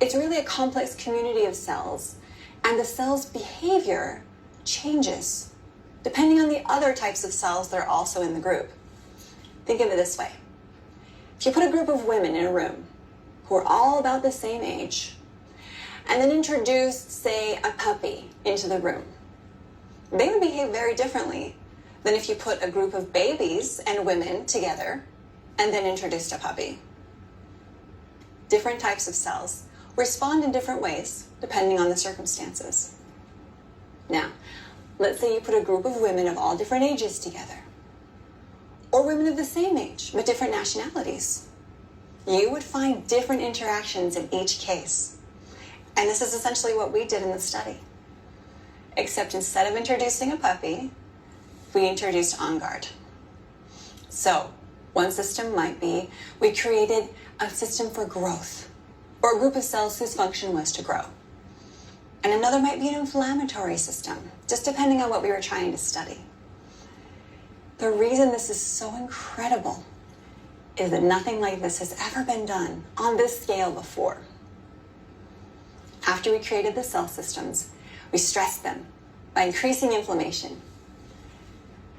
It's really a complex community of cells, and the cell's behavior changes depending on the other types of cells that are also in the group. Think of it this way. If you put a group of women in a room who are all about the same age, and then introduce, say, a puppy into the room, they would behave very differently than if you put a group of babies and women together and then introduced a puppy. Different types of cells respond in different ways depending on the circumstances. Now, let's say you put a group of women of all different ages together, or women of the same age but different nationalities. You would find different interactions in each case. And this is essentially what we did in the study. Except instead of introducing a puppy, we introduced OnGuard. So, one system might be we created a system for growth, or a group of cells whose function was to grow. and another might be an inflammatory system, just depending on what we were trying to study. The reason this is so incredible is that nothing like this has ever been done on this scale before. After we created the cell systems, we stressed them by increasing inflammation.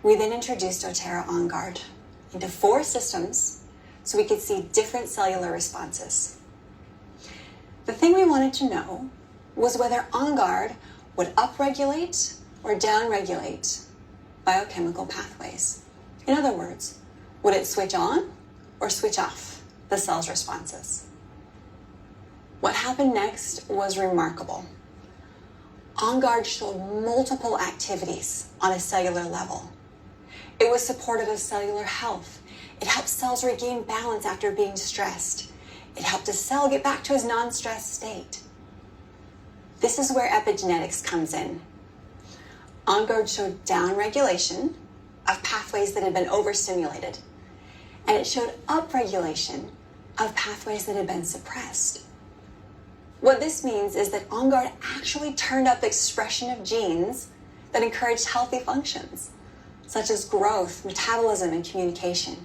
We then introduced doTERRA OnGuard into 4 systems so we could see different cellular responses. The thing we wanted to know was whether OnGuard would upregulate or downregulate biochemical pathways. In other words, would it switch on or switch off the cell's responses? What happened next was remarkable. OnGuard showed multiple activities on a cellular level. It was supportive of cellular health. It helped cells regain balance after being stressed. It helped a cell get back to its non-stressed state. This is where epigenetics comes in. OnGuard showed downregulation of pathways that had been overstimulated, and it showed upregulation of pathways that had been suppressed. What this means is that OnGuard actually turned up expression of genes that encouraged healthy functions, such as growth, metabolism, and communication.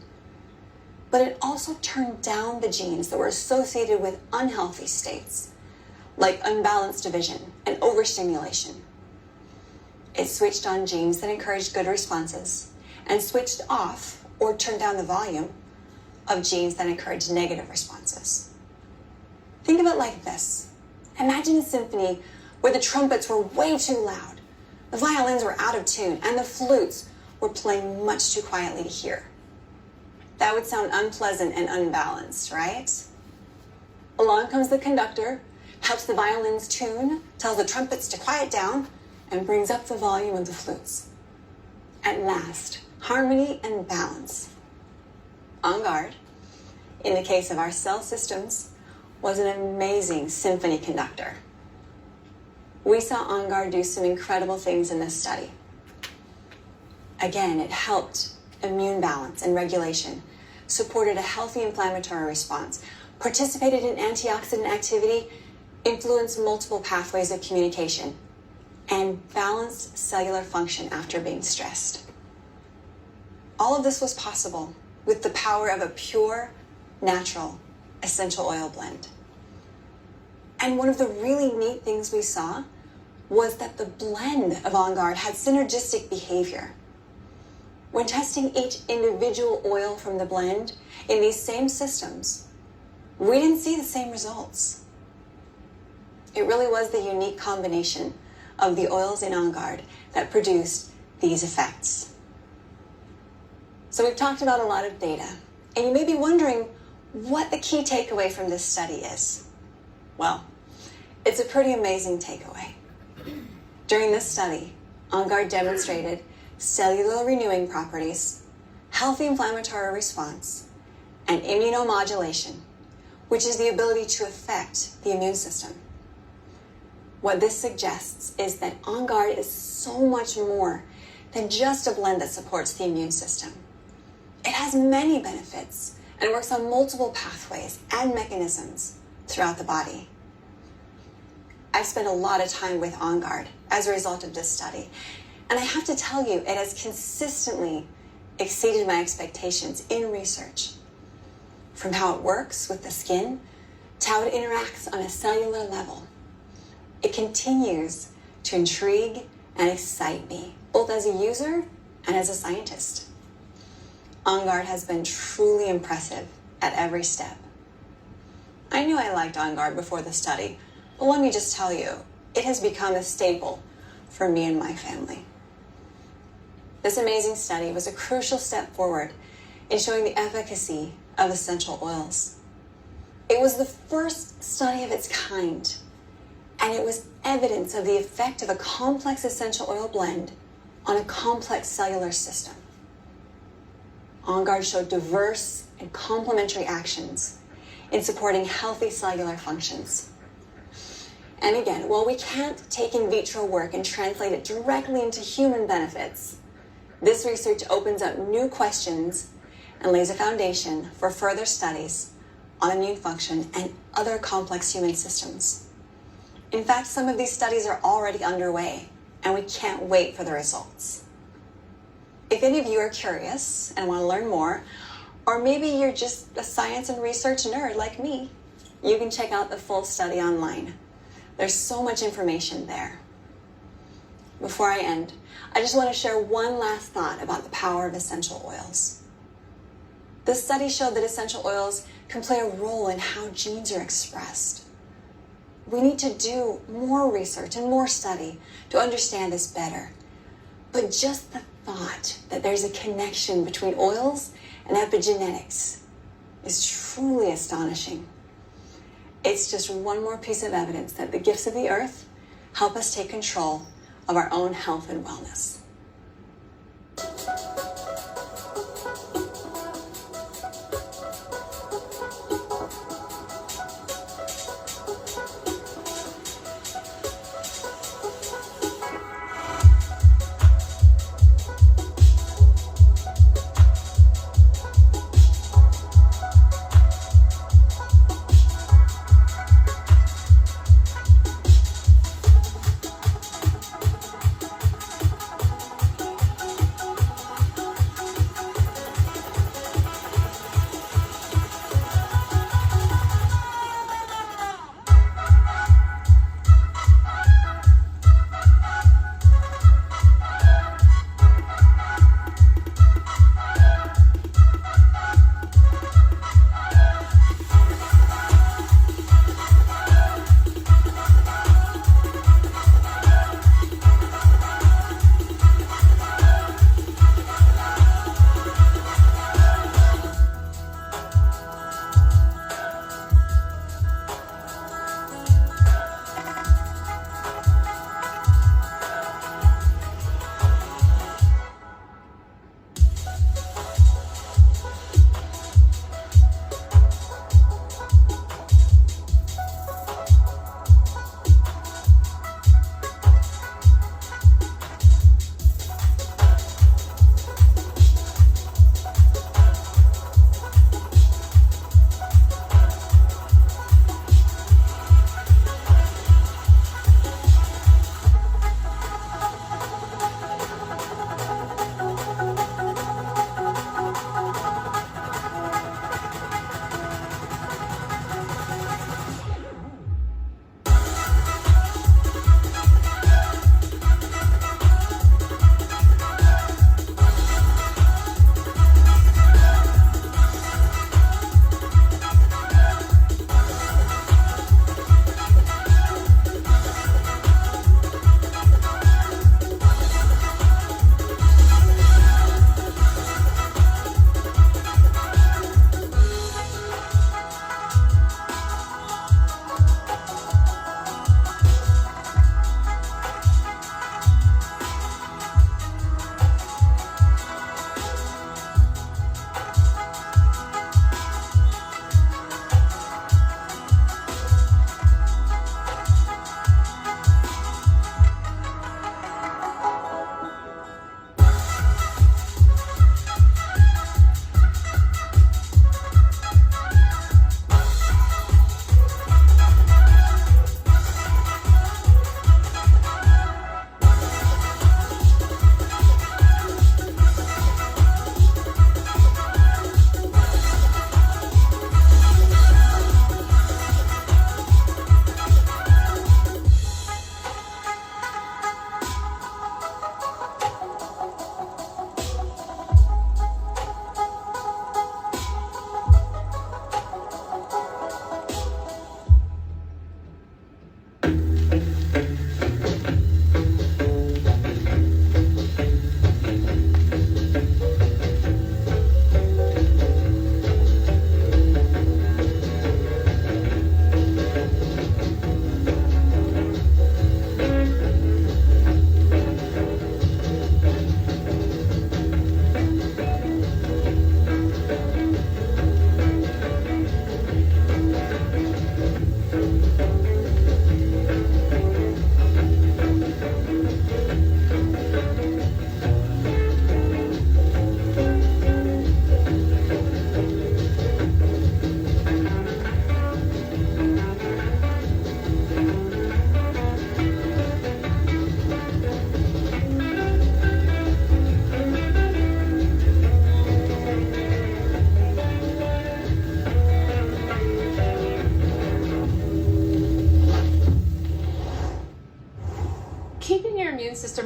But it also turned down the genes that were associated with unhealthy states, like unbalanced division and overstimulation. It switched on genes that encouraged good responses and switched off or turned down the volume of genes that encouraged negative responses. Think of it like this. Imagine a symphony where the trumpets were way too loud, the violins were out of tune, and the flutes were playing much too quietly to hear. That would sound unpleasant and unbalanced, right? Along comes the conductor, helps the violins tune, tells the trumpets to quiet down, and brings up the volume of the flutes. At last, harmony and balance. OnGuard, in the case of our cell systems, was an amazing symphony conductor. We saw OnGuard do some incredible things in this study. Again, it helped immune balance and regulation, supported a healthy inflammatory response, participated in antioxidant activity, influenced multiple pathways of communication, and balanced cellular function after being stressed. All of this was possible with the power of a pure, natural, essential oil blend. And one of the really neat things we saw was that the blend of OnGuard had synergistic behavior. When testing each individual oil from the blend in these same systems, we didn't see the same results. It really was the unique combination of the oils in OnGuard that produced these effects. So we've talked about a lot of data, and you may be wondering what the key takeaway from this study is. Well, it's a pretty amazing takeaway. During this study, OnGuard demonstrated cellular renewing properties, healthy inflammatory response, and immunomodulation, which is the ability to affect the immune system. What this suggests is that OnGuard is so much more than just a blend that supports the immune system. It has many benefits and works on multiple pathways and mechanisms throughout the body. I've spent a lot of time with OnGuard as a result of this study, and I have to tell you, it has consistently exceeded my expectations in research. From how it works with the skin to how it interacts on a cellular level, it continues to intrigue and excite me, both as a user and as a scientist. OnGuard has been truly impressive at every step. I knew I liked OnGuard before the study, but let me just tell you, it has become a staple for me and my family. This amazing study was a crucial step forward in showing the efficacy of essential oils. It was the first study of its kind, and it was evidence of the effect of a complex essential oil blend on a complex cellular system. OnGuard showed diverse and complementary actions in supporting healthy cellular functions. And again, while we can't take in vitro work and translate it directly into human benefits, this research opens up new questions and lays a foundation for further studies on immune function and other complex human systems. In fact, some of these studies are already underway, and we can't wait for the results. If any of you are curious and want to learn more, or maybe you're just a science and research nerd like me, you can check out the full study online. There's so much information there. Before I end, I just want to share one last thought about the power of essential oils. The study showed that essential oils can play a role in how genes are expressed. We need to do more research and more study to understand this better. But just the thought that there's a connection between oils and epigenetics is truly astonishing. It's just one more piece of evidence that the gifts of the earth help us take control of our own health and wellness.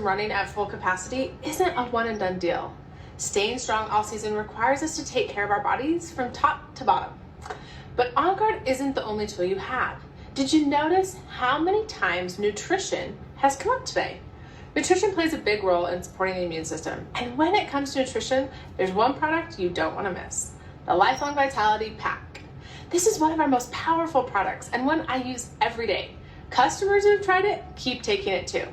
system running at full capacity isn't a one and done deal. Staying strong all season requires us to take care of our bodies from top to bottom. But OnGuard isn't the only tool you have. Did you notice how many times nutrition has come up today? Nutrition plays a big role in supporting the immune system. And when it comes to nutrition, there's one product you don't want to miss: the Lifelong Vitality Pack. This is one of our most powerful products and one I use every day. Customers who have tried it keep taking it too.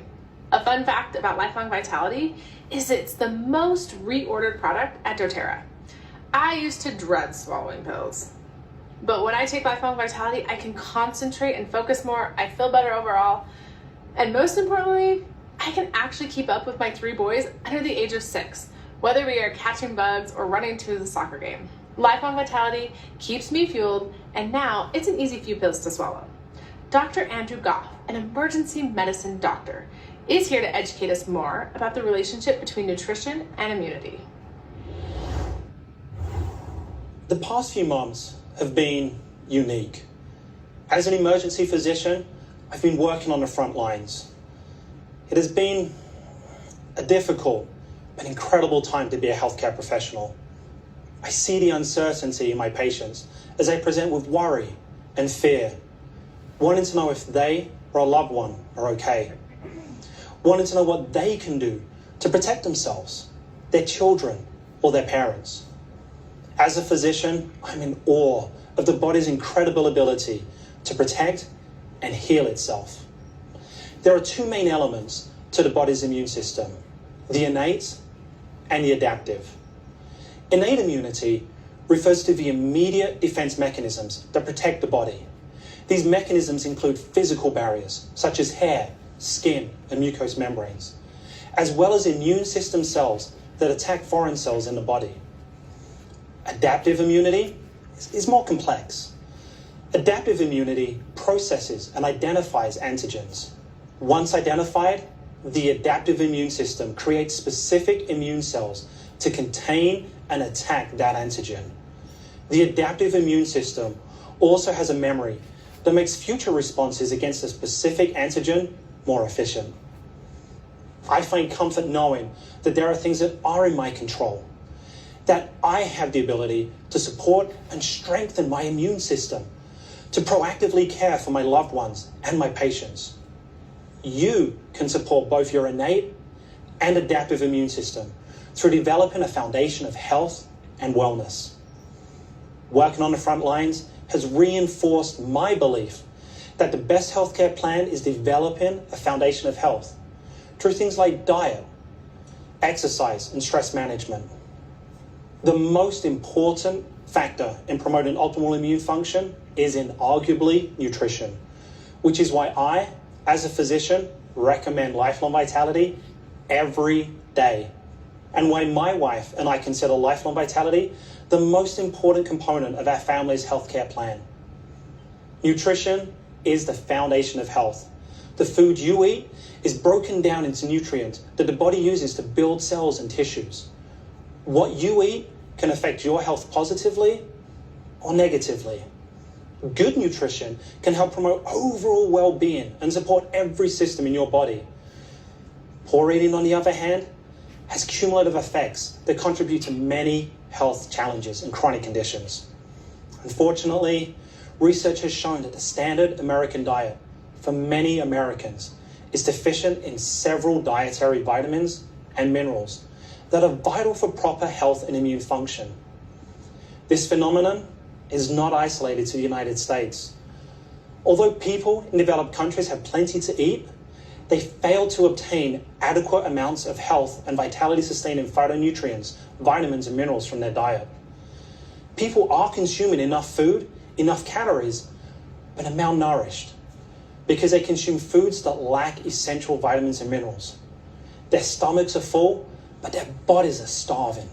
A fun fact about Lifelong Vitality is it's the most reordered product at doTERRA. I used to dread swallowing pills. But when I take Lifelong Vitality, I can concentrate and focus more. I feel better overall. And most importantly, I can actually keep up with my 3 boys under the age of 6, whether we are catching bugs or running to the soccer game. Lifelong Vitality keeps me fueled, and now it's an easy few pills to swallow. Dr. Andrew Goff, an emergency medicine doctor, is here to educate us more about the relationship between nutrition and immunity. The past few months have been unique. As an emergency physician, I've been working on the front lines. It has been a difficult but incredible time to be a healthcare professional. I see the uncertainty in my patients as they present with worry and fear, wanting to know if they or a loved one are okay, wanting to know what they can do to protect themselves, their children, or their parents. As a physician, I'm in awe of the body's incredible ability to protect and heal itself. There are 2 main elements to the body's immune system: the innate and the adaptive. Innate immunity refers to the immediate defense mechanisms that protect the body. These mechanisms include physical barriers such as hair, skin, and mucous membranes, as well as immune system cells that attack foreign cells in the body. Adaptive immunity is more complex. Adaptive immunity processes and identifies antigens. Once identified, the adaptive immune system creates specific immune cells to contain and attack that antigen. The adaptive immune system also has a memory that makes future responses against a specific antigen more efficient. I find comfort knowing that there are things that are in my control, that I have the ability to support and strengthen my immune system, to proactively care for my loved ones and my patients. You can support both your innate and adaptive immune system through developing a foundation of health and wellness. Working on the front lines has reinforced my belief that the best healthcare plan is developing a foundation of health through things like diet, exercise, and stress management. The most important factor in promoting optimal immune function is inarguably nutrition, which is why I, as a physician, recommend Lifelong Vitality every day, and why my wife and I consider Lifelong Vitality the most important component of our family's healthcare plan. Nutrition is the foundation of health. The food you eat is broken down into nutrients that the body uses to build cells and tissues. What you eat can affect your health positively or negatively. Good nutrition can help promote overall well-being and support every system in your body. Poor eating, on the other hand, has cumulative effects that contribute to many health challenges and chronic conditions. Unfortunately, research has shown that the standard American diet for many Americans is deficient in several dietary vitamins and minerals that are vital for proper health and immune function. This phenomenon is not isolated to the United States. Although people in developed countries have plenty to eat, they fail to obtain adequate amounts of health and vitality-sustaining phytonutrients, vitamins, and minerals from their diet. People are consuming enough food, enough calories, but are malnourished because they consume foods that lack essential vitamins and minerals. Their stomachs are full, but their bodies are starving.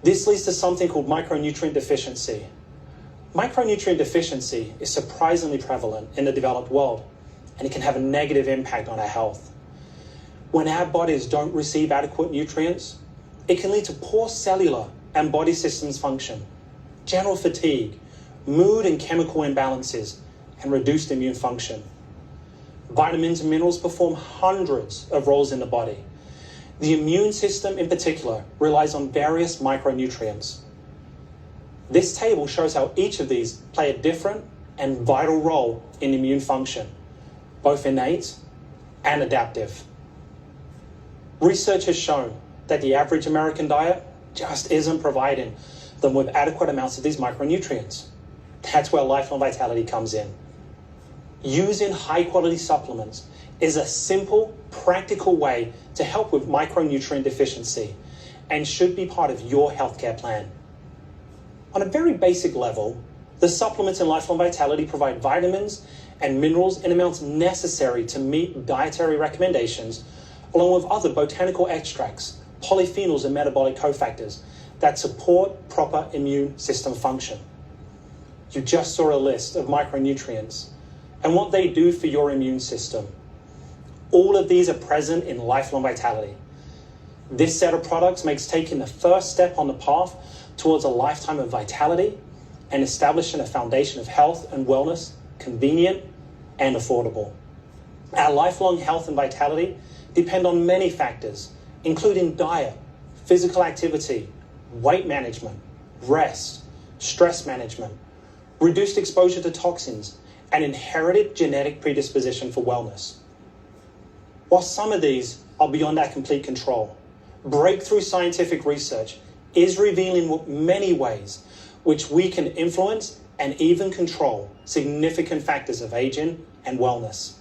This leads to something called micronutrient deficiency. Micronutrient deficiency is surprisingly prevalent in the developed world, and it can have a negative impact on our health. When our bodies don't receive adequate nutrients, it can lead to poor cellular and body systems function, general fatigue, mood and chemical imbalances, and reduced immune function. Vitamins and minerals perform hundreds of roles in the body. The immune system in particular relies on various micronutrients. This table shows how each of these play a different and vital role in immune function, both innate and adaptive. Research has shown that the average American diet just isn't providing them with adequate amounts of these micronutrients. That's where Lifelong Vitality comes in. Using high-quality supplements is a simple, practical way to help with micronutrient deficiency and should be part of your healthcare plan. On a very basic level, the supplements in Lifelong Vitality provide vitamins and minerals in amounts necessary to meet dietary recommendations, along with other botanical extracts, polyphenols, and metabolic cofactors that support proper immune system function. You just saw a list of micronutrients and what they do for your immune system. All of these are present in Lifelong Vitality. This set of products makes taking the first step on the path towards a lifetime of vitality and establishing a foundation of health and wellness convenient and affordable. Our lifelong health and vitality depend on many factors, including diet, physical activity, weight management, rest, stress management, reduced exposure to toxins, and inherited genetic predisposition for wellness. While some of these are beyond our complete control, breakthrough scientific research is revealing many ways which we can influence and even control significant factors of aging and wellness.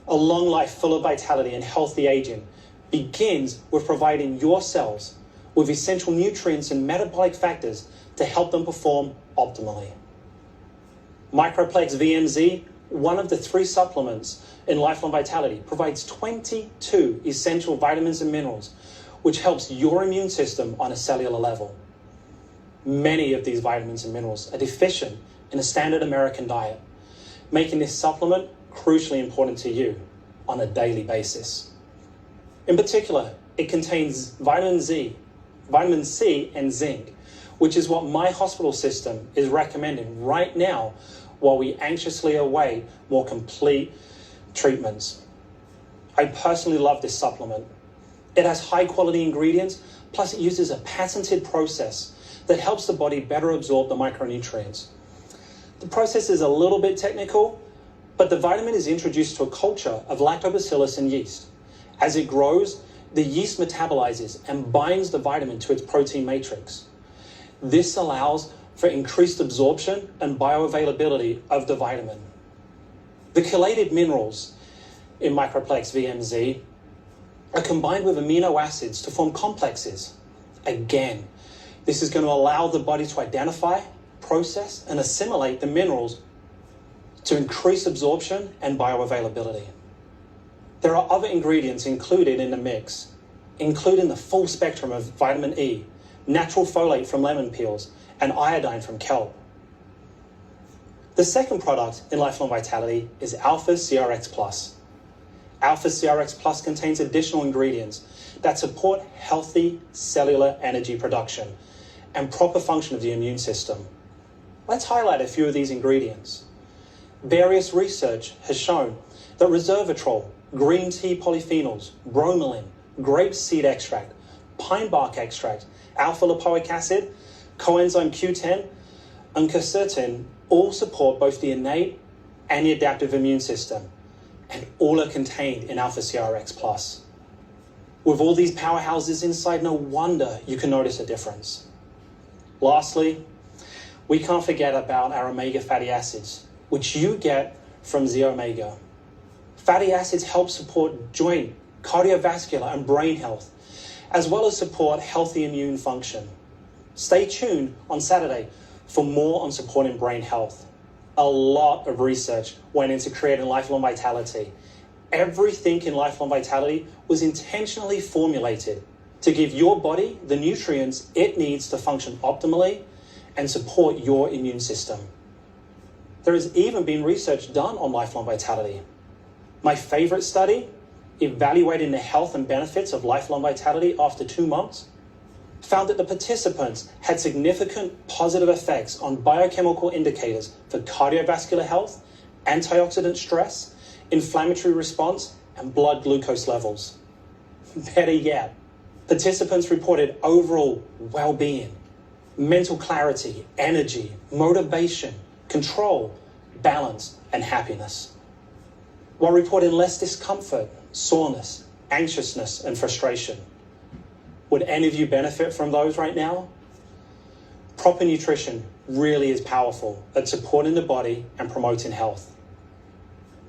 A long life full of vitality and healthy aging begins with providing your cells with essential nutrients and metabolic factors to help them perform optimally. Microplex VMZ, one of the 3 supplements in Lifelong Vitality, provides 22 essential vitamins and minerals, which helps your immune system on a cellular level. Many of these vitamins and minerals are deficient in a standard American diet, making this supplement crucially important to you on a daily basis. In particular, it contains vitamin C, and zinc, which is what my hospital system is recommending right now while we anxiously await more complete treatments. I personally love this supplement. It has high quality ingredients, plus it uses a patented process that helps the body better absorb the micronutrients. The process is a little bit technical, but the vitamin is introduced to a culture of lactobacillus and yeast. As it grows, the yeast metabolizes and binds the vitamin to its protein matrix. This allows for increased absorption and bioavailability of the vitamin. The chelated minerals in Microplex VMZ are combined with amino acids to form complexes. Again, this is going to allow the body to identify, process, and assimilate the minerals to increase absorption and bioavailability. There are other ingredients included in the mix, including the full spectrum of vitamin E, natural folate from lemon peels, and iodine from kelp. The second product in Lifelong Vitality is Alpha CRX Plus. Alpha CRX Plus contains additional ingredients that support healthy cellular energy production and proper function of the immune system. Let's highlight a few of these ingredients. Various research has shown that resveratrol, green tea polyphenols, bromelain, grape seed extract, pine bark extract, alpha-lipoic acid, coenzyme Q10, and quercetin all support both the innate and the adaptive immune system, and all are contained in Alpha CRX Plus. With all these powerhouses inside, no wonder you can notice a difference. Lastly, we can't forget about our omega fatty acids, which you get from Z-Omega. Fatty acids help support joint, cardiovascular, and brain health, as well as support healthy immune function. Stay tuned on Saturday for more on supporting brain health. A lot of research went into creating Lifelong Vitality. Everything in Lifelong Vitality was intentionally formulated to give your body the nutrients it needs to function optimally and support your immune system. There has even been research done on Lifelong Vitality. My favorite study, evaluating the health and benefits of Lifelong Vitality after 2 months, found that the participants had significant positive effects on biochemical indicators for cardiovascular health, antioxidant stress, inflammatory response, and blood glucose levels. Better yet, participants reported overall well-being, mental clarity, energy, motivation, control, balance, and happiness, while reporting less discomfort, soreness, anxiousness, and frustration. Would any of you benefit from those right now? Proper nutrition really is powerful at supporting the body and promoting health.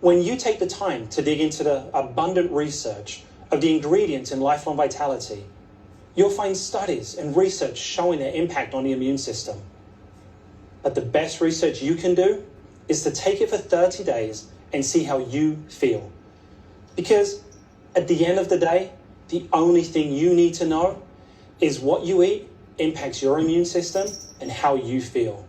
When you take the time to dig into the abundant research of the ingredients in Lifelong Vitality, you'll find studies and research showing their impact on the immune system. But the best research you can do is to take it for 30 days and see how you feel. Because at the end of the day, the only thing you need to know is what you eat impacts your immune system and how you feel.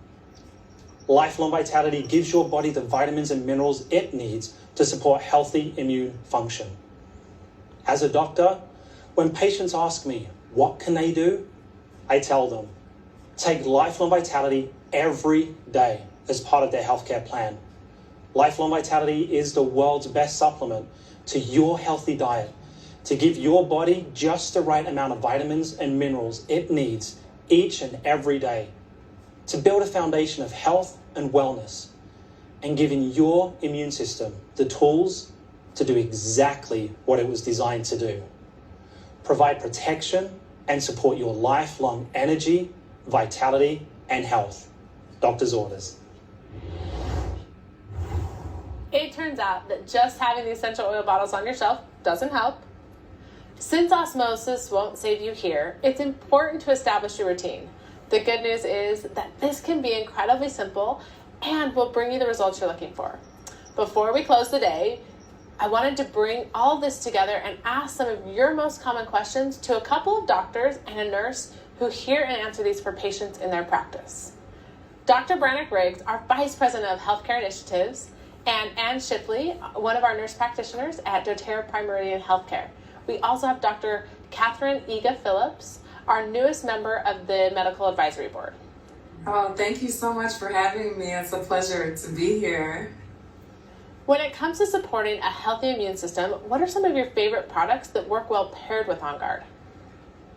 Lifelong Vitality gives your body the vitamins and minerals it needs to support healthy immune function. As a doctor, when patients ask me, what can they do? I tell them, take Lifelong Vitality every day as part of their healthcare plan. Lifelong Vitality is the world's best supplement to your healthy diet to give your body just the right amount of vitamins and minerals it needs each and every day to build a foundation of health and wellness and giving your immune system the tools to do exactly what it was designed to do. Provide protection and support your lifelong energy, vitality, and health. Doctor's orders. It turns out that just having the essential oil bottles on your shelf doesn't help. Since osmosis won't save you here, it's important to establish your routine. The good news is that this can be incredibly simple and will bring you the results you're looking for. Before we close the day, I wanted to bring all this together and ask some of your most common questions to a couple of doctors and a nurse who hear and answer these for patients in their practice. Dr. Brannick Riggs, our Vice President of Healthcare Initiatives, and Ann Shipley, one of our nurse practitioners at doTERRA Prime Meridian Healthcare. We also have Dr. Catherine Iga Phillips, our newest member of the Medical Advisory Board. Oh, thank you so much for having me. It's a pleasure to be here. When it comes to supporting a healthy immune system, what are some of your favorite products that work well paired with OnGuard?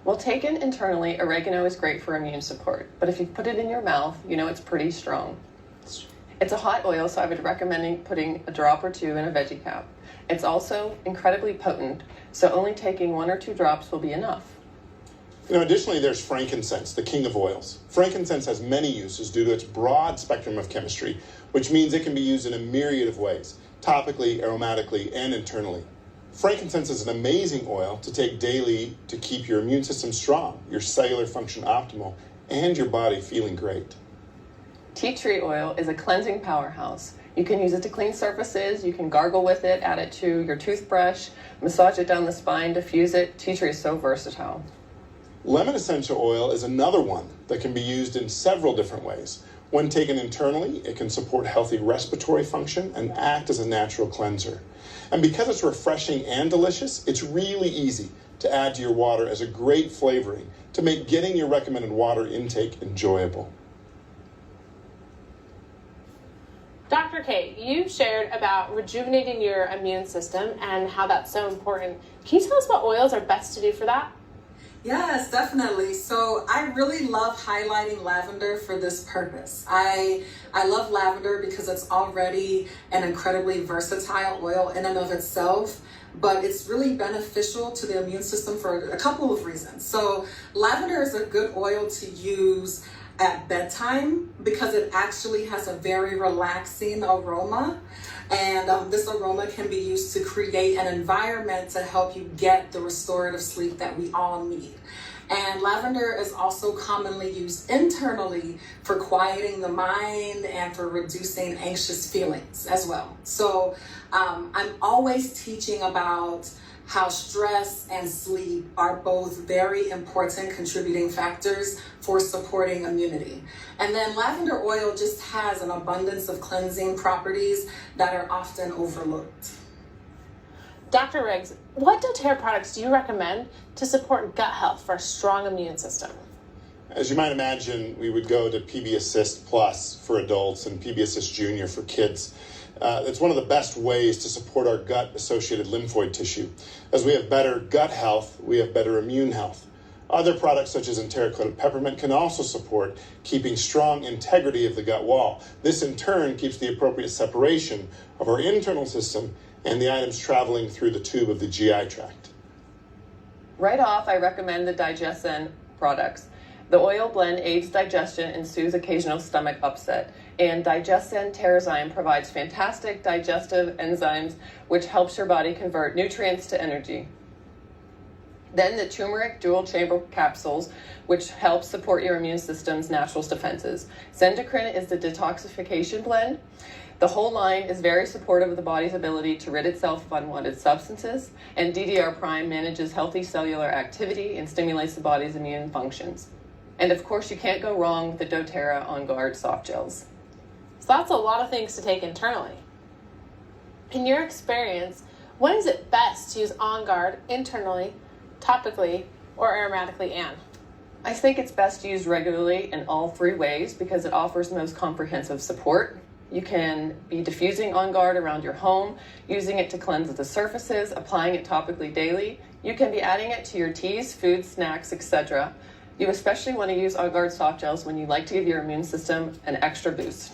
Well, taken internally, oregano is great for immune support, but if you put it in your mouth, you know it's pretty strong. It's a hot oil, so I would recommend putting a drop or two in a veggie cap. It's also incredibly potent, so only taking 1 or 2 drops will be enough. Additionally, there's frankincense, the king of oils. Frankincense has many uses due to its broad spectrum of chemistry, which means it can be used in a myriad of ways, topically, aromatically, and internally. Frankincense is an amazing oil to take daily to keep your immune system strong, your cellular function optimal, and your body feeling great. Tea tree oil is a cleansing powerhouse. You can use it to clean surfaces, you can gargle with it, add it to your toothbrush, massage it down the spine, diffuse it. Tea tree is so versatile. Lemon essential oil is another one that can be used in several different ways. When taken internally, it can support healthy respiratory function and act as a natural cleanser. And because it's refreshing and delicious, it's really easy to add to your water as a great flavoring to make getting your recommended water intake enjoyable. Dr. Kate, you shared about rejuvenating your immune system and how that's so important. Can you tell us what oils are best to do for that? Yes, definitely. So I really love highlighting lavender for this purpose. I love lavender because it's already an incredibly versatile oil in and of itself, but it's really beneficial to the immune system for a couple of reasons. So lavender is a good oil to use at bedtime because it actually has a very relaxing aroma. And this aroma can be used to create an environment to help you get the restorative sleep that we all need. And lavender is also commonly used internally for quieting the mind and for reducing anxious feelings as well. So I'm always teaching about how stress and sleep are both very important contributing factors for supporting immunity. And then lavender oil just has an abundance of cleansing properties that are often overlooked. Dr. Riggs, what doTERRA products do you recommend to support gut health for a strong immune system? As you might imagine, we would go to PB Assist Plus for adults and PB Assist Junior for kids. It's one of the best ways to support our gut-associated lymphoid tissue. As we have better gut health, we have better immune health. Other products such as enteric-coated peppermint can also support keeping strong integrity of the gut wall. This in turn keeps the appropriate separation of our internal system and the items traveling through the tube of the GI tract. Right off, I recommend the Digestion products. The oil blend aids digestion and soothes occasional stomach upset. And Digestion Terrazyme provides fantastic digestive enzymes, which helps your body convert nutrients to energy. Then the turmeric dual chamber capsules, which help support your immune system's natural defenses. Zendocrine is the detoxification blend. The whole line is very supportive of the body's ability to rid itself of unwanted substances, and DDR Prime manages healthy cellular activity and stimulates the body's immune functions. And of course, you can't go wrong with the doTERRA OnGuard soft gels. So that's a lot of things to take internally. In your experience, when is it best to use OnGuard internally, topically, or aromatically, Anne? I think it's best used regularly in all three ways because it offers the most comprehensive support. You can be diffusing OnGuard around your home, using it to cleanse the surfaces, applying it topically daily. You can be adding it to your teas, foods, snacks, etc. You especially want to use OnGuard soft gels when you like to give your immune system an extra boost.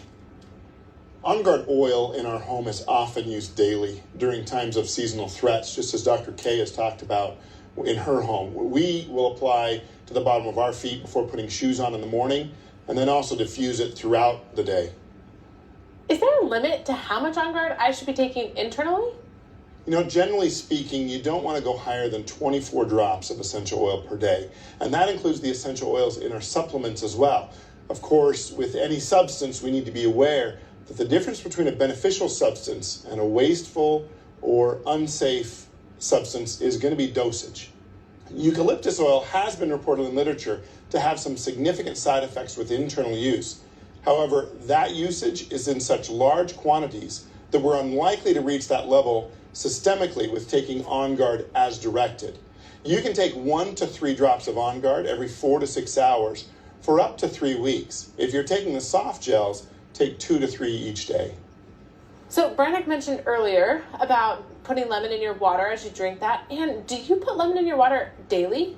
OnGuard oil in our home is often used daily during times of seasonal threats, just as Dr. Kay has talked about in her home. We will apply to the bottom of our feet before putting shoes on in the morning, and then also diffuse it throughout the day. Is there a limit to how much OnGuard I should be taking internally? You know, generally speaking, you don't want to go higher than 24 drops of essential oil per day, and that includes the essential oils in our supplements as well. Of course, with any substance, we need to be aware that the difference between a beneficial substance and a wasteful or unsafe substance is going to be dosage. Eucalyptus oil has been reported in literature to have some significant side effects with internal use. However, that usage is in such large quantities that we're unlikely to reach that level systemically with taking OnGuard as directed. You can take 1 to 3 drops of OnGuard every 4 to 6 hours for up to 3 weeks. If you're taking the soft gels, take 2 to 3 each day. So Brannick mentioned earlier about putting lemon in your water as you drink that. And do you put lemon in your water daily?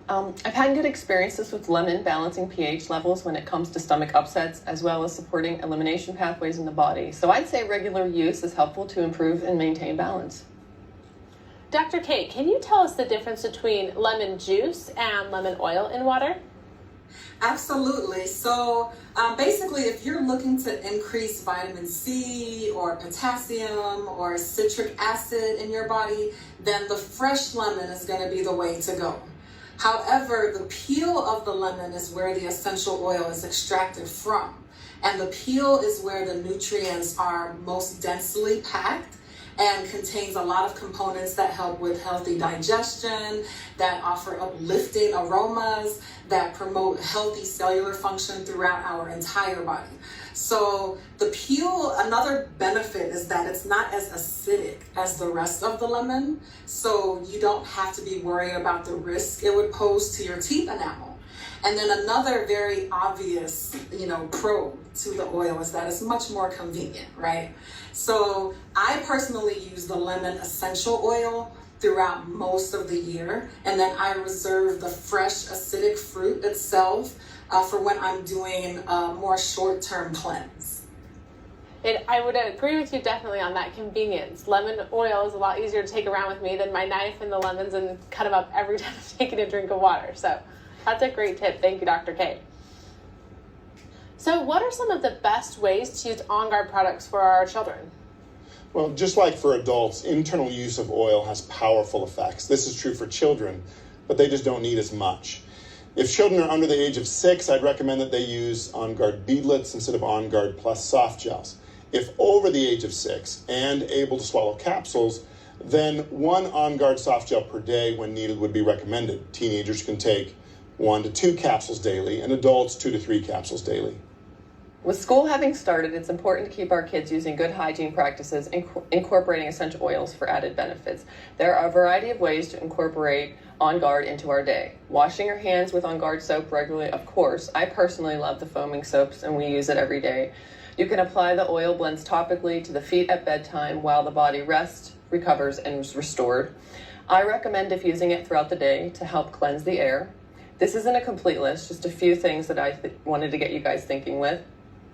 I've had good experiences with lemon balancing pH levels when it comes to stomach upsets, as well as supporting elimination pathways in the body. So I'd say regular use is helpful to improve and maintain balance. Dr. Kate, can you tell us the difference between lemon juice and lemon oil in water? Absolutely. So basically, if you're looking to increase vitamin C or potassium or citric acid in your body, then the fresh lemon is going to be the way to go. However, the peel of the lemon is where the essential oil is extracted from. And the peel is where the nutrients are most densely packed and contains a lot of components that help with healthy digestion, that offer uplifting aromas, that promote healthy cellular function throughout our entire body. So the peel, another benefit is that it's not as acidic as the rest of the lemon, so you don't have to be worried about the risk it would pose to your teeth enamel. And then another very obvious, pro to the oil is that it's much more convenient, right? So I personally use the lemon essential oil throughout most of the year, and then I reserve the fresh acidic fruit itself for when I'm doing a more short-term cleanse. And I would agree with you definitely on that convenience. Lemon oil is a lot easier to take around with me than my knife and the lemons and cut them up every time I'm taking a drink of water. So that's a great tip. Thank you, Dr. K. So what are some of the best ways to use OnGuard products for our children? Well, just like for adults, internal use of oil has powerful effects. This is true for children, but they just don't need as much. If children are under the age of 6, I'd recommend that they use OnGuard beadlets instead of OnGuard Plus soft gels. If over the age of 6 and able to swallow capsules, then 1 OnGuard soft gel per day when needed would be recommended. Teenagers can take 1 to 2 capsules daily, and adults 2 to 3 capsules daily. With school having started, it's important to keep our kids using good hygiene practices, incorporating essential oils for added benefits. There are a variety of ways to incorporate OnGuard into our day. Washing your hands with OnGuard soap regularly, of course. I personally love the foaming soaps, and we use it every day. You can apply the oil blends topically to the feet at bedtime while the body rests, recovers, and is restored. I recommend diffusing it throughout the day to help cleanse the air. This isn't a complete list, just a few things that I wanted to get you guys thinking with.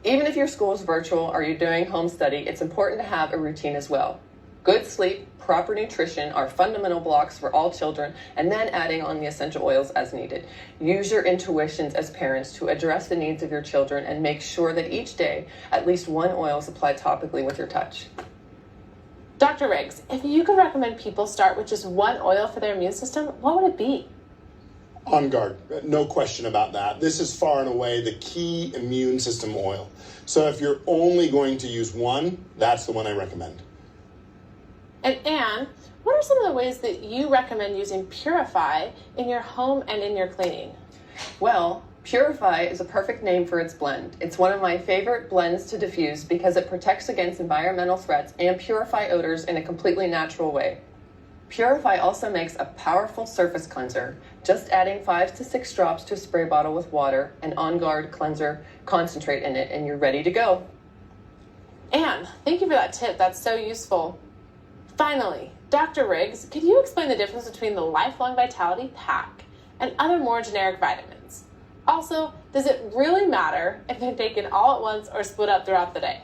Even if your school is virtual or you're doing home study, it's important to have a routine as well. Good sleep, proper nutrition are fundamental blocks for all children, and then adding on the essential oils as needed. Use your intuitions as parents to address the needs of your children and make sure that each day at least one oil is applied topically with your touch. Dr. Riggs, if you could recommend people start with just one oil for their immune system, what would it be? OnGuard, no question about that. This is far and away the key immune system oil. So if you're only going to use one, that's the one I recommend. And Anne, what are some of the ways that you recommend using Purify in your home and in your cleaning? Well, Purify is a perfect name for its blend. It's one of my favorite blends to diffuse because it protects against environmental threats and purify odors in a completely natural way. Purify also makes a powerful surface cleanser, just adding 5 to 6 drops to a spray bottle with water and OnGuard cleanser concentrate in it, and you're ready to go. Anne, thank you for that tip. That's so useful. Finally, Dr. Riggs, could you explain the difference between the Lifelong Vitality Pack and other more generic vitamins? Also, does it really matter if they're taken all at once or split up throughout the day?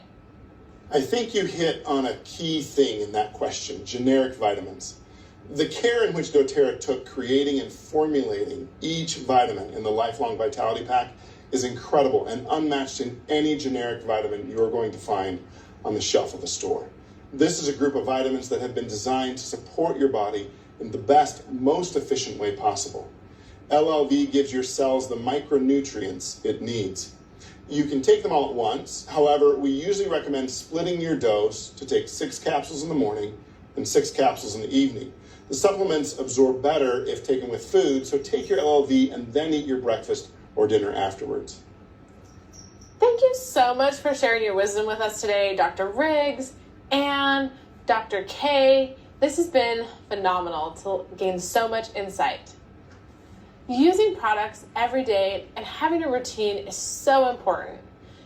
I think you hit on a key thing in that question, generic vitamins. The care in which doTERRA took creating and formulating each vitamin in the Lifelong Vitality Pack is incredible and unmatched in any generic vitamin you're going to find on the shelf of a store. This is a group of vitamins that have been designed to support your body in the best, most efficient way possible. LLV gives your cells the micronutrients it needs. You can take them all at once. However, we usually recommend splitting your dose to take 6 capsules in the morning and 6 capsules in the evening. The supplements absorb better if taken with food, so take your LLV and then eat your breakfast or dinner afterwards. Thank you so much for sharing your wisdom with us today, Dr. Riggs, Anne, Dr. K. This has been phenomenal to gain so much insight. Using products every day and having a routine is so important.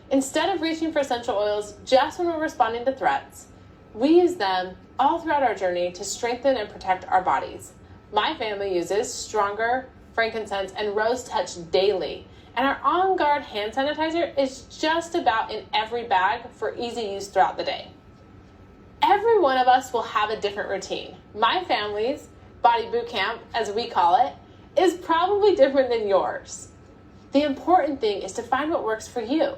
Instead of reaching for essential oils just when we're responding to threats, we use them all throughout our journey to strengthen and protect our bodies. My family uses Stronger, frankincense, and rose touch daily, and our OnGuard hand sanitizer is just about in every bag for easy use throughout the day. Every one of us will have a different routine. My family's body boot camp, as we call it, is probably different than yours. The important thing is to find what works for you.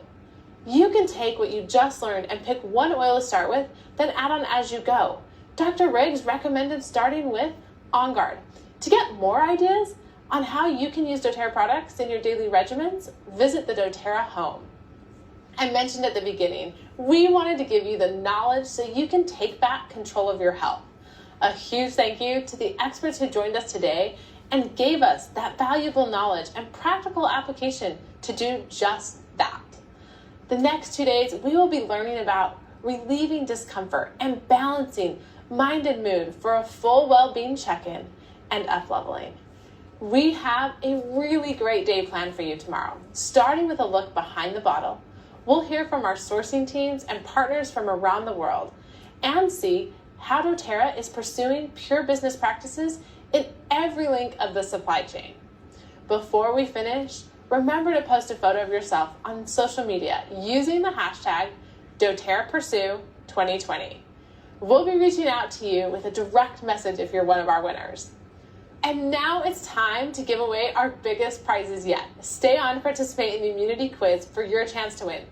You can take what you just learned and pick one oil to start with, then add on as you go. Dr. Riggs recommended starting with OnGuard. To get more ideas on how you can use doTERRA products in your daily regimens, visit the doTERRA home. I mentioned at the beginning, we wanted to give you the knowledge so you can take back control of your health. A huge thank you to the experts who joined us today and gave us that valuable knowledge and practical application to do just that. The next 2 days, we will be learning about relieving discomfort and balancing mind and mood for a full well-being check-in and up-leveling. We have a really great day planned for you tomorrow. Starting with a look behind the bottle, we'll hear from our sourcing teams and partners from around the world and see how doTERRA is pursuing pure business practices in every link of the supply chain. Before we finish, remember to post a photo of yourself on social media using the hashtag doTERRAPursue2020. We'll be reaching out to you with a direct message if you're one of our winners. And now it's time to give away our biggest prizes yet. Stay on to participate in the immunity quiz for your chance to win.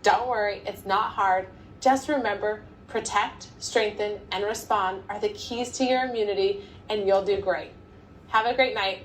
Don't worry, it's not hard. Just remember, protect, strengthen, and respond are the keys to your immunity, and you'll do great. Have a great night.